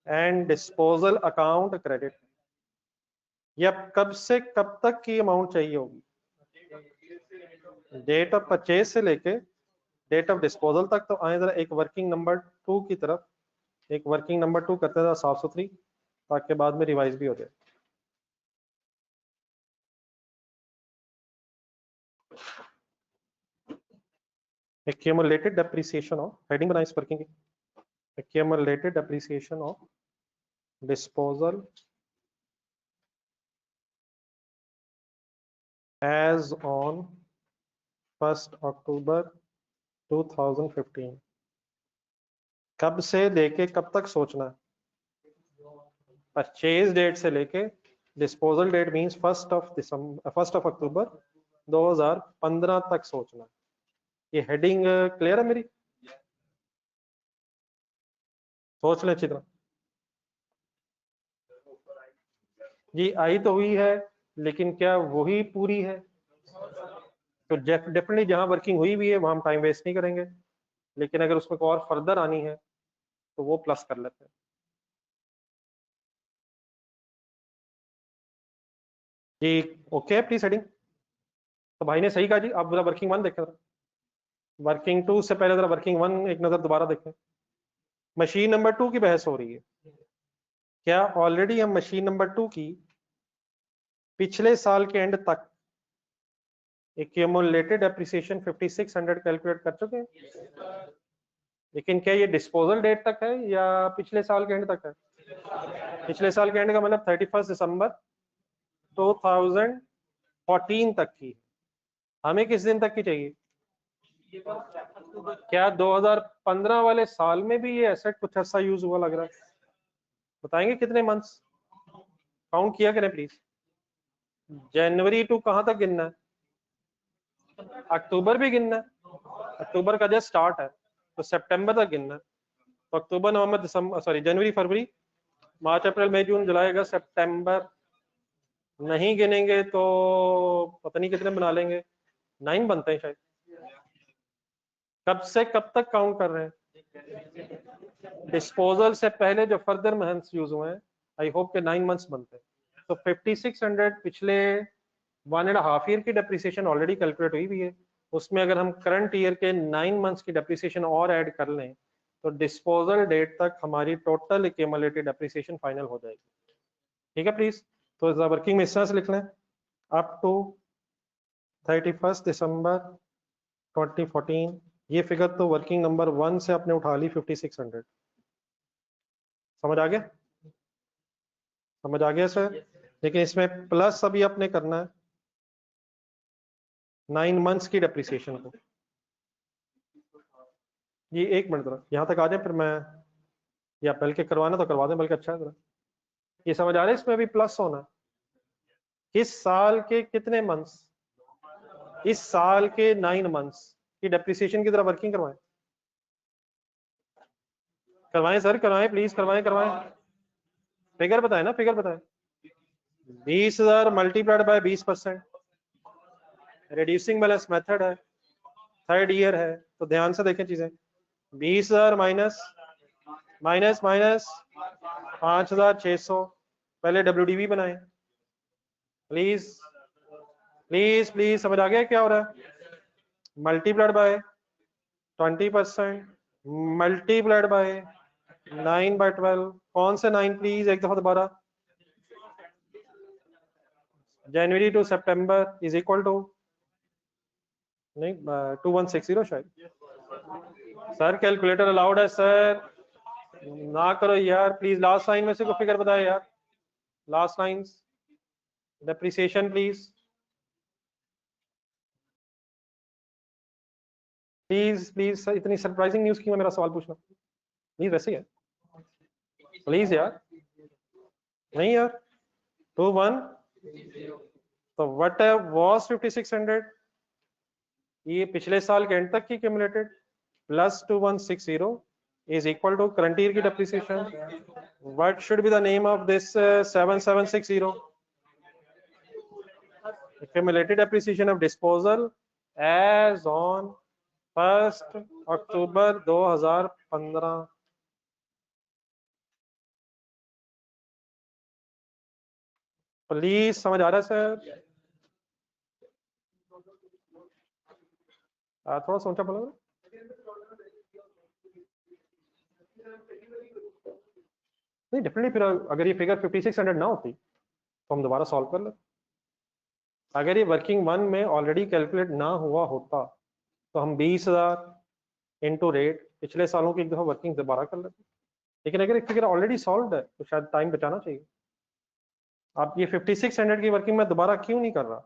and disposal account credit. ये अब कब से कब तक की अमाउंट चाहिए होगी? डेट ऑफ परचेज से लेके डेट ऑफ डिस्पोजल तक। तो आए जरा एक वर्किंग नंबर 2 की तरफ, एक वर्किंग नंबर 2 करते हैं साफ सुथरी, ताकि बाद में रिवाइज भी हो जाए। Accumulated depreciation of, हेडिंग बनाई इस वर्किंग की, accumulated depreciation of disposal as on 1st October 2015। कब से लेके कब तक सोचना है? परचेज डेट से लेके disposal date means 1st of October 2015 तक सोचना। ये हेडिंग क्लियर है मेरी? सोच लें अच्छी तरह। जी आई तो हुई है, लेकिन क्या वही पूरी है? तो डेफिनेटली जहां वर्किंग हुई भी है वहां हम टाइम वेस्ट नहीं करेंगे, लेकिन अगर उसमें को और फर्दर आनी है तो वो प्लस कर लेते हैं। जी ओके प्लीज हेडिंग। तो भाई ने सही कहा जी, आप जरा वर्किंग 1 देखें, वर्किंग 2 से पहले जरा वर्किंग 1 एक नजर दोबारा देखें। मशीन नंबर 2 की बहस हो रही है। क्या ऑलरेडी हम मशीन नंबर 2 की पिछले साल के एंड तक एक्यूमुलेटेड एप्रिसिएशन 5600 कैलकुलेट कर चुके हैं, लेकिन क्या ये डिस्पोजल डेट तक है या पिछले साल के एंड तक है? पिछले साल के एंड का मतलब 31 दिसंबर 2014 तक की। हमें किस दिन तक की चाहिए? क्या 2015 वाले साल में भी ये एसेट कुछ ऐसा यूज हुआ लग रहा है? बताएंगे कितने मंथ्स? काउंट किया करें प्लीज। जनवरी टू कहां तक गिनना है? अक्टूबर भी गिनना है? अक्टूबर का जस्ट स्टार्ट है तो सितंबर तक गिनना है। तो अक्टूबर नवंबर दिसंबर सॉरी जनवरी फरवरी मार्च अप्रैल मई जून जुलाई अगस्त सितंबर नहीं गिनेंगे तो पता नहीं कितने बना लेंगे, 9 बनते हैं शायद। कब से कब तक काउंट कर रहे हैं? डिस्पोजल से पहले जो फर्दर मंथ्स यूज हुए हैं, आई होप के 9 मंथ्स बनते हैं। तो 5600 पिछले 1.5 ईयर की डेप्रिसिएशन ऑलरेडी कैलकुलेट हुई भी है, उसमें अगर हम करंट ईयर के 9 मंथ्स की डेप्रिसिएशन और ऐड कर लें तो डिस्पोजल डेट तक हमारी टोटल एक्यूमुलेटेड डेप्रिसिएशन फाइनल हो जाएगी। ठीक है प्लीज। तो वर्किंग में इस तरह से लिख लें, अप टू 31 दिसंबर 2014। ये फिगर तो वर्किंग नंबर 1 से आपने उठा ली 5600। समझ आ गया? समझ आ गया सर? लेकिन इसमें प्लस अभी आपने करना है 9 मंथ्स की डेप्रिसिएशन को। ये एक मिनट जरा यहाँ तक आ जाए, फिर मैं या बल्कि के करवाना तो करवा दें, बल्कि अच्छा है जरा। ये समझ आ रहा है? इसमें भी प्लस होना है। इस साल के कितने मंथ्स? इस साल के 9 मंथ्स की डेप्रिसिएशन की तरह वर्किंग करवाएं। करवाएं सर, करवाएं प्लीज, करवाएं करवाएं। फिगर बताएं ना, फिगर बताएं। 20,000 multiplied by 20%, reducing balance method है, थर्ड ईयर है, तो ध्यान से देखें चीजें। 20,000 माइनस माइनस माइनस 5,600। पहले WDV बनाएं प्लीज प्लीज प्लीज। समझ आ गया क्या हो रहा है? Multiplied by 20%, multiplied by 9/12। कौन से 9 प्लीज, एक दफा दोबारा। January to September is equal to नहीं 2160 शायद। सर कैलकुलेटर अलाउड है सर, ना करो यार प्लीज। लास्ट लाइन में से कोई फिगर बताए यार, last lines depreciation please please please. इतनी सरप्राइजिंग न्यूज क्यों है मेरा सवाल पूछना? प्लीज वैसे ही है प्लीज यार। नहीं यार 21 तो व्हाट वाज 5600, ये पिछले साल के एंड तक की cumulated plus 2160 is equal to current year की depreciation. What should be the name of this 7760? Accumulated depreciation of disposal as on 1st October 2015। Please समझ आ रहा है सर? थोड़ा सोचा बोलो। नहीं डेफिनेटली, फिर अगर ये फिगर 5600 ना होती तो हम दोबारा सॉल्व कर लेते। अगर ये वर्किंग 1 में ऑलरेडी कैलकुलेट ना हुआ होता तो हम 20,000 इंटू रेट पिछले सालों की एक दफा वर्किंग दोबारा कर लेते। लेकिन अगर एक फिगर ऑलरेडी सॉल्व है तो शायद टाइम बचाना चाहिए। आप ये 5600 की वर्किंग में दोबारा क्यों नहीं कर रहा?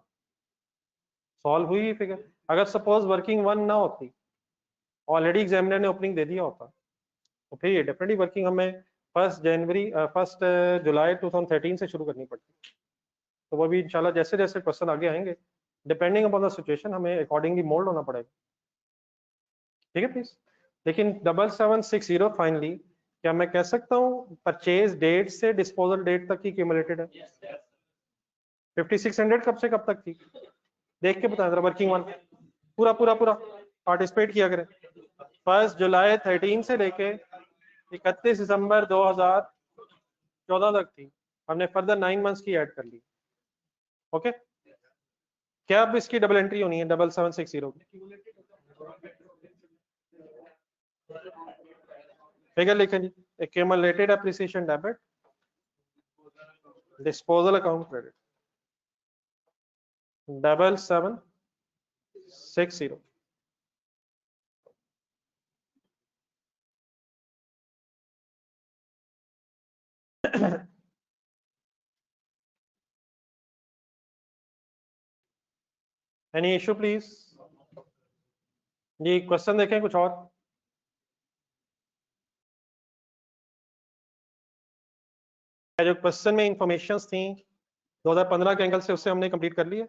सॉल्व हुई फिगर। अगर सपोज वर्किंग 1 ना होती, ऑलरेडी एग्जामिनर ने ओपनिंग दे दिया होता, तो फिर ये डेफिनेटली वर्किंग हमें 1 जुलाई 2013 से शुरू करनी पड़ती। तो वो भी इंशाल्लाह जैसे जैसे क्वेश्चन आगे आएंगे, डिपेंडिंग अपॉन द सिचुएशन, हमें अकॉर्डिंगली मोल्ड होना पड़ेगा। ठीक है प्लीज। लेकिन 7760 फाइनली क्या मैं कह सकता हूँ परचेज डेट से डिस्पोजल डेट तक की क्यूमुलेटेड है? 5600 कब से कब तक थी? देख के बताएं जरा वर्किंग 1 पूरा पूरा पूरा पार्टिसिपेट किया करें। 1 जुलाई 13 से लेके 31 दिसंबर 2014 तक थी, हमने फर्दर 9 मंथ्स की ऐड कर ली। ओके, क्या अब इसकी डबल एंट्री होनी है 7760 की? फिगर लिखें जी। Accumulated appreciation debit, disposal account credit 77 60। Any issue please जी, क्वेश्चन देखें कुछ और। जो क्वेश्चन में इंफॉर्मेशन थी 2015 के एंगल से, उससे हमने कंप्लीट कर लिया।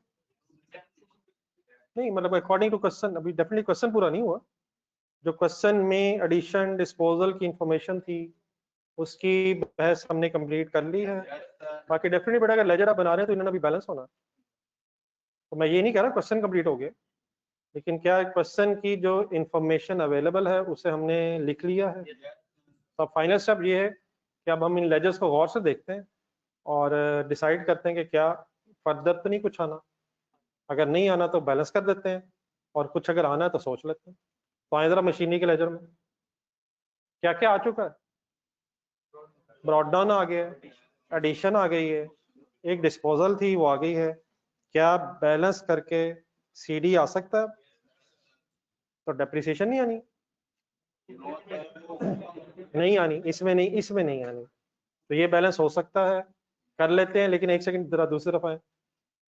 नहीं मतलब अकॉर्डिंग टू क्वेश्चन, अभी डेफिनेटली क्वेश्चन पूरा नहीं हुआ। जो क्वेश्चन में एडिशन डिस्पोजल की इंफॉर्मेशन थी उसकी बहस हमने कंप्लीट कर ली है। बाकी डेफिनेटली बेटा अगर लेजर आप बना रहे हैं तो इन्होंने भी बैलेंस होना। तो मैं ये नहीं कह रहा क्वेश्चन कंप्लीट हो गए, लेकिन क्या क्वेश्चन की जो इंफॉर्मेशन अवेलेबल है उसे हमने लिख लिया है। तो फाइनल स्टेप ये है कि अब हम इन लेजर्स को गौर से देखते हैं और डिसाइड करते हैं कि क्या फर्दर तो नहीं कुछ आना। अगर नहीं आना तो बैलेंस कर देते हैं, और कुछ अगर आना है तो सोच लेते हैं। तो आए जरा मशीनी के लेजर में क्या क्या आ चुका है। ब्रॉड डाउन आ गया है, एडिशन आ गई है, एक डिस्पोजल थी वो आ गई है। क्या बैलेंस करके सीडी आ सकता है? तो डेप्रिसिएशन नहीं आनी, नहीं आनी, इसमें नहीं, इसमें नहीं आनी। तो ये बैलेंस हो सकता है, कर लेते हैं। लेकिन एक सेकंड जरा दूसरी तरफ आए,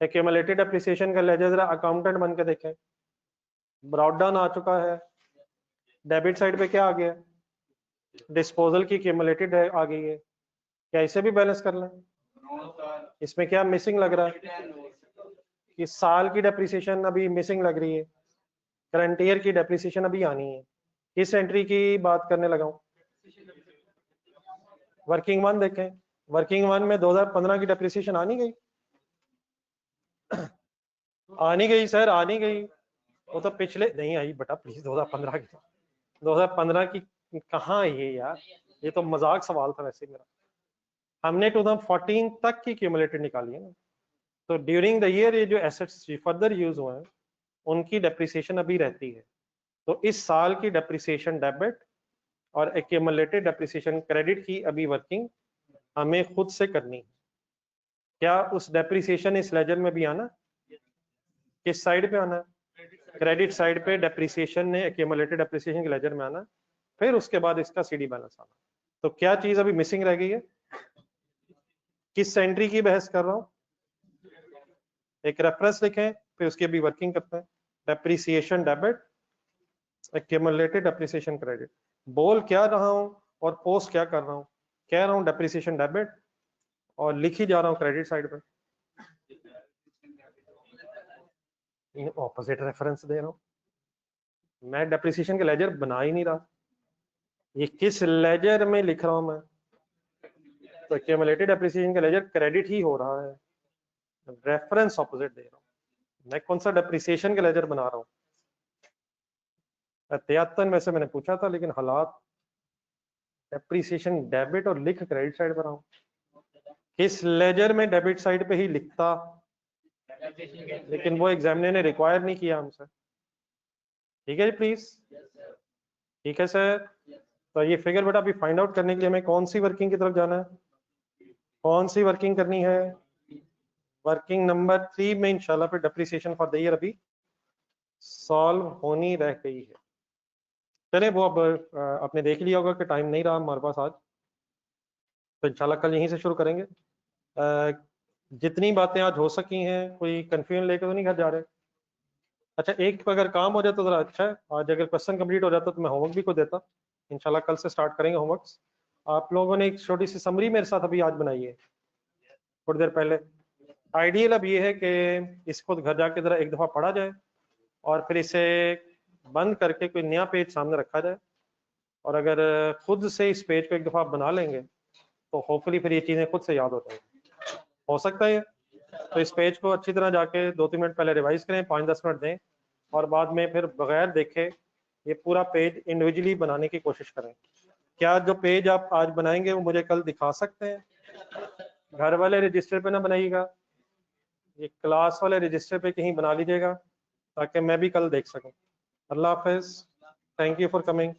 एक्यूमुलेटेड डेप्रिसिएशन का लेजर जरा अकाउंटेंट बन के देखें। ब्रॉड डाउन आ चुका है, डेबिट साइड पे क्या आ गया? डिस्पोजल की एक्यूमुलेटेड आ गई है। क्या इसे भी बैलेंस कर लें? इसमें क्या मिसिंग लग रहा है कि साल की डेप्रिसिएशन अभी मिसिंग लग रही है, करंट ईयर की डेप्रिसिएशन अभी आनी है। किस एंट्री की बात करने लगा हूं? वर्किंग वन देखें, वर्किंग वन में 2015 की डेप्रिसिएशन आनी गई, आनी गई सर, आनी गई। वो तो पिछले नहीं आई बेटा प्लीज, 2015 की, 2015 की कहाँ है ये यार? ये तो मजाक सवाल था वैसे मेरा। हमने 2014 तक की क्यूमुलेटेड निकाली है ना। तो ड्यूरिंग द ईयर ये जो एसेट्स फर्दर यूज हुए हैं उनकी डेप्रिसिएशन अभी रहती है। तो इस साल की डेप्रिसिएशन डेबिट और एक्यूमुलेटेड डेप्रिसिएशन क्रेडिट की अभी वर्किंग हमें खुद से करनी है। क्या उस डेप्रिसिएशन इस लेजर में भी आना? किस साइड पे आना? क्रेडिट साइड पे डेप्रिसिएशन ने एक्यूमुलेटेड डेप्रिसिएशन के लेजर में आना, फिर उसके बाद इसका सीडी बैलेंस आना। तो क्या चीज अभी मिसिंग रह गई है? किस एंट्री की बहस कर रहा हूं? एक रेफरेंस लिखें, फिर उसकी अभी वर्किंग करते हैं। Depreciation debit, accumulated depreciation credit. बोल क्या रहा हूं और पोस्ट क्या कर रहा हूं? कह रहा हूं डेप्रिसिएशन डेबिट और लिख ही जा रहा हूं क्रेडिट साइड पे। ऑपोजिट रेफरेंस दे रहा हूं। मैं डेप्रिसिएशन के लेजर बना ही नहीं रहा, ये किस लेजर में लिख रहा हूं मैं? तो एक्यूमुलेटेड डेप्रिसिएशन का लेजर क्रेडिट ही हो रहा है, रेफरेंस ऑपोजिट दे रहा हूं। मैं कौन सा डेप्रिसिएशन का लेजर बना रहा हूं? एहतियातन वैसे मैंने पूछा था, लेकिन हालात डेप्रिसिएशन डेबिट और लिख क्रेडिट साइड पर रहा हूं। किस लेजर में डेबिट साइड पे ही लिखता, लेकिन वो एग्जामिनर ने रिक्वायर नहीं किया हमसे। ठीक है जी प्लीज, ठीक है सर। तो ये फिगर बेटा अभी फाइंड आउट करने के लिए हमें कौन सी वर्किंग की तरफ जाना है? कौन सी वर्किंग करनी है? वर्किंग नंबर 3 में इंशाल्लाह फिर डेप्रिसिएशन फॉर द ईयर अभी सॉल्व होनी रह गई है। चले वो अब आपने देख लिया होगा कि टाइम नहीं रहा हमारे पास आज, तो इंशाल्लाह कल यहीं से शुरू करेंगे। जितनी बातें आज हो सकी हैं, कोई कंफ्यूजन लेकर तो नहीं घर जा रहे? अच्छा एक अगर काम हो जाए तो जरा अच्छा है, आज अगर क्वेश्चन कंप्लीट हो जाता तो मैं होमवर्क भी को देता। इंशाल्लाह कल से स्टार्ट करेंगे होमवर्क। आप लोगों ने एक छोटी सी समरी मेरे साथ अभी आज बनाई है थोड़ी देर पहले। आइडियल अब ये है कि इसको घर जाके जरा एक दफा पढ़ा जाए और फिर इसे बंद करके कोई नया पेज सामने रखा जाए, और अगर खुद से इस पेज को एक दफा बना लेंगे तो होपफुली फिर ये चीजें खुद से याद हो जाएंगी। हो सकता है। तो इस पेज को अच्छी तरह जाके 2-3 मिनट पहले रिवाइज करें, 5-10 मिनट दें, और बाद में फिर बगैर देखे ये पूरा पेज इंडिविजुअली बनाने की कोशिश करें। क्या जो पेज आप आज बनाएंगे वो मुझे कल दिखा सकते हैं? घर वाले रजिस्टर पे ना बनाइएगा, ये क्लास वाले रजिस्टर पे कहीं बना लीजिएगा ताकि मैं भी कल देख सकूं। अल्लाह हाफिज, थैंक यू फॉर कमिंग।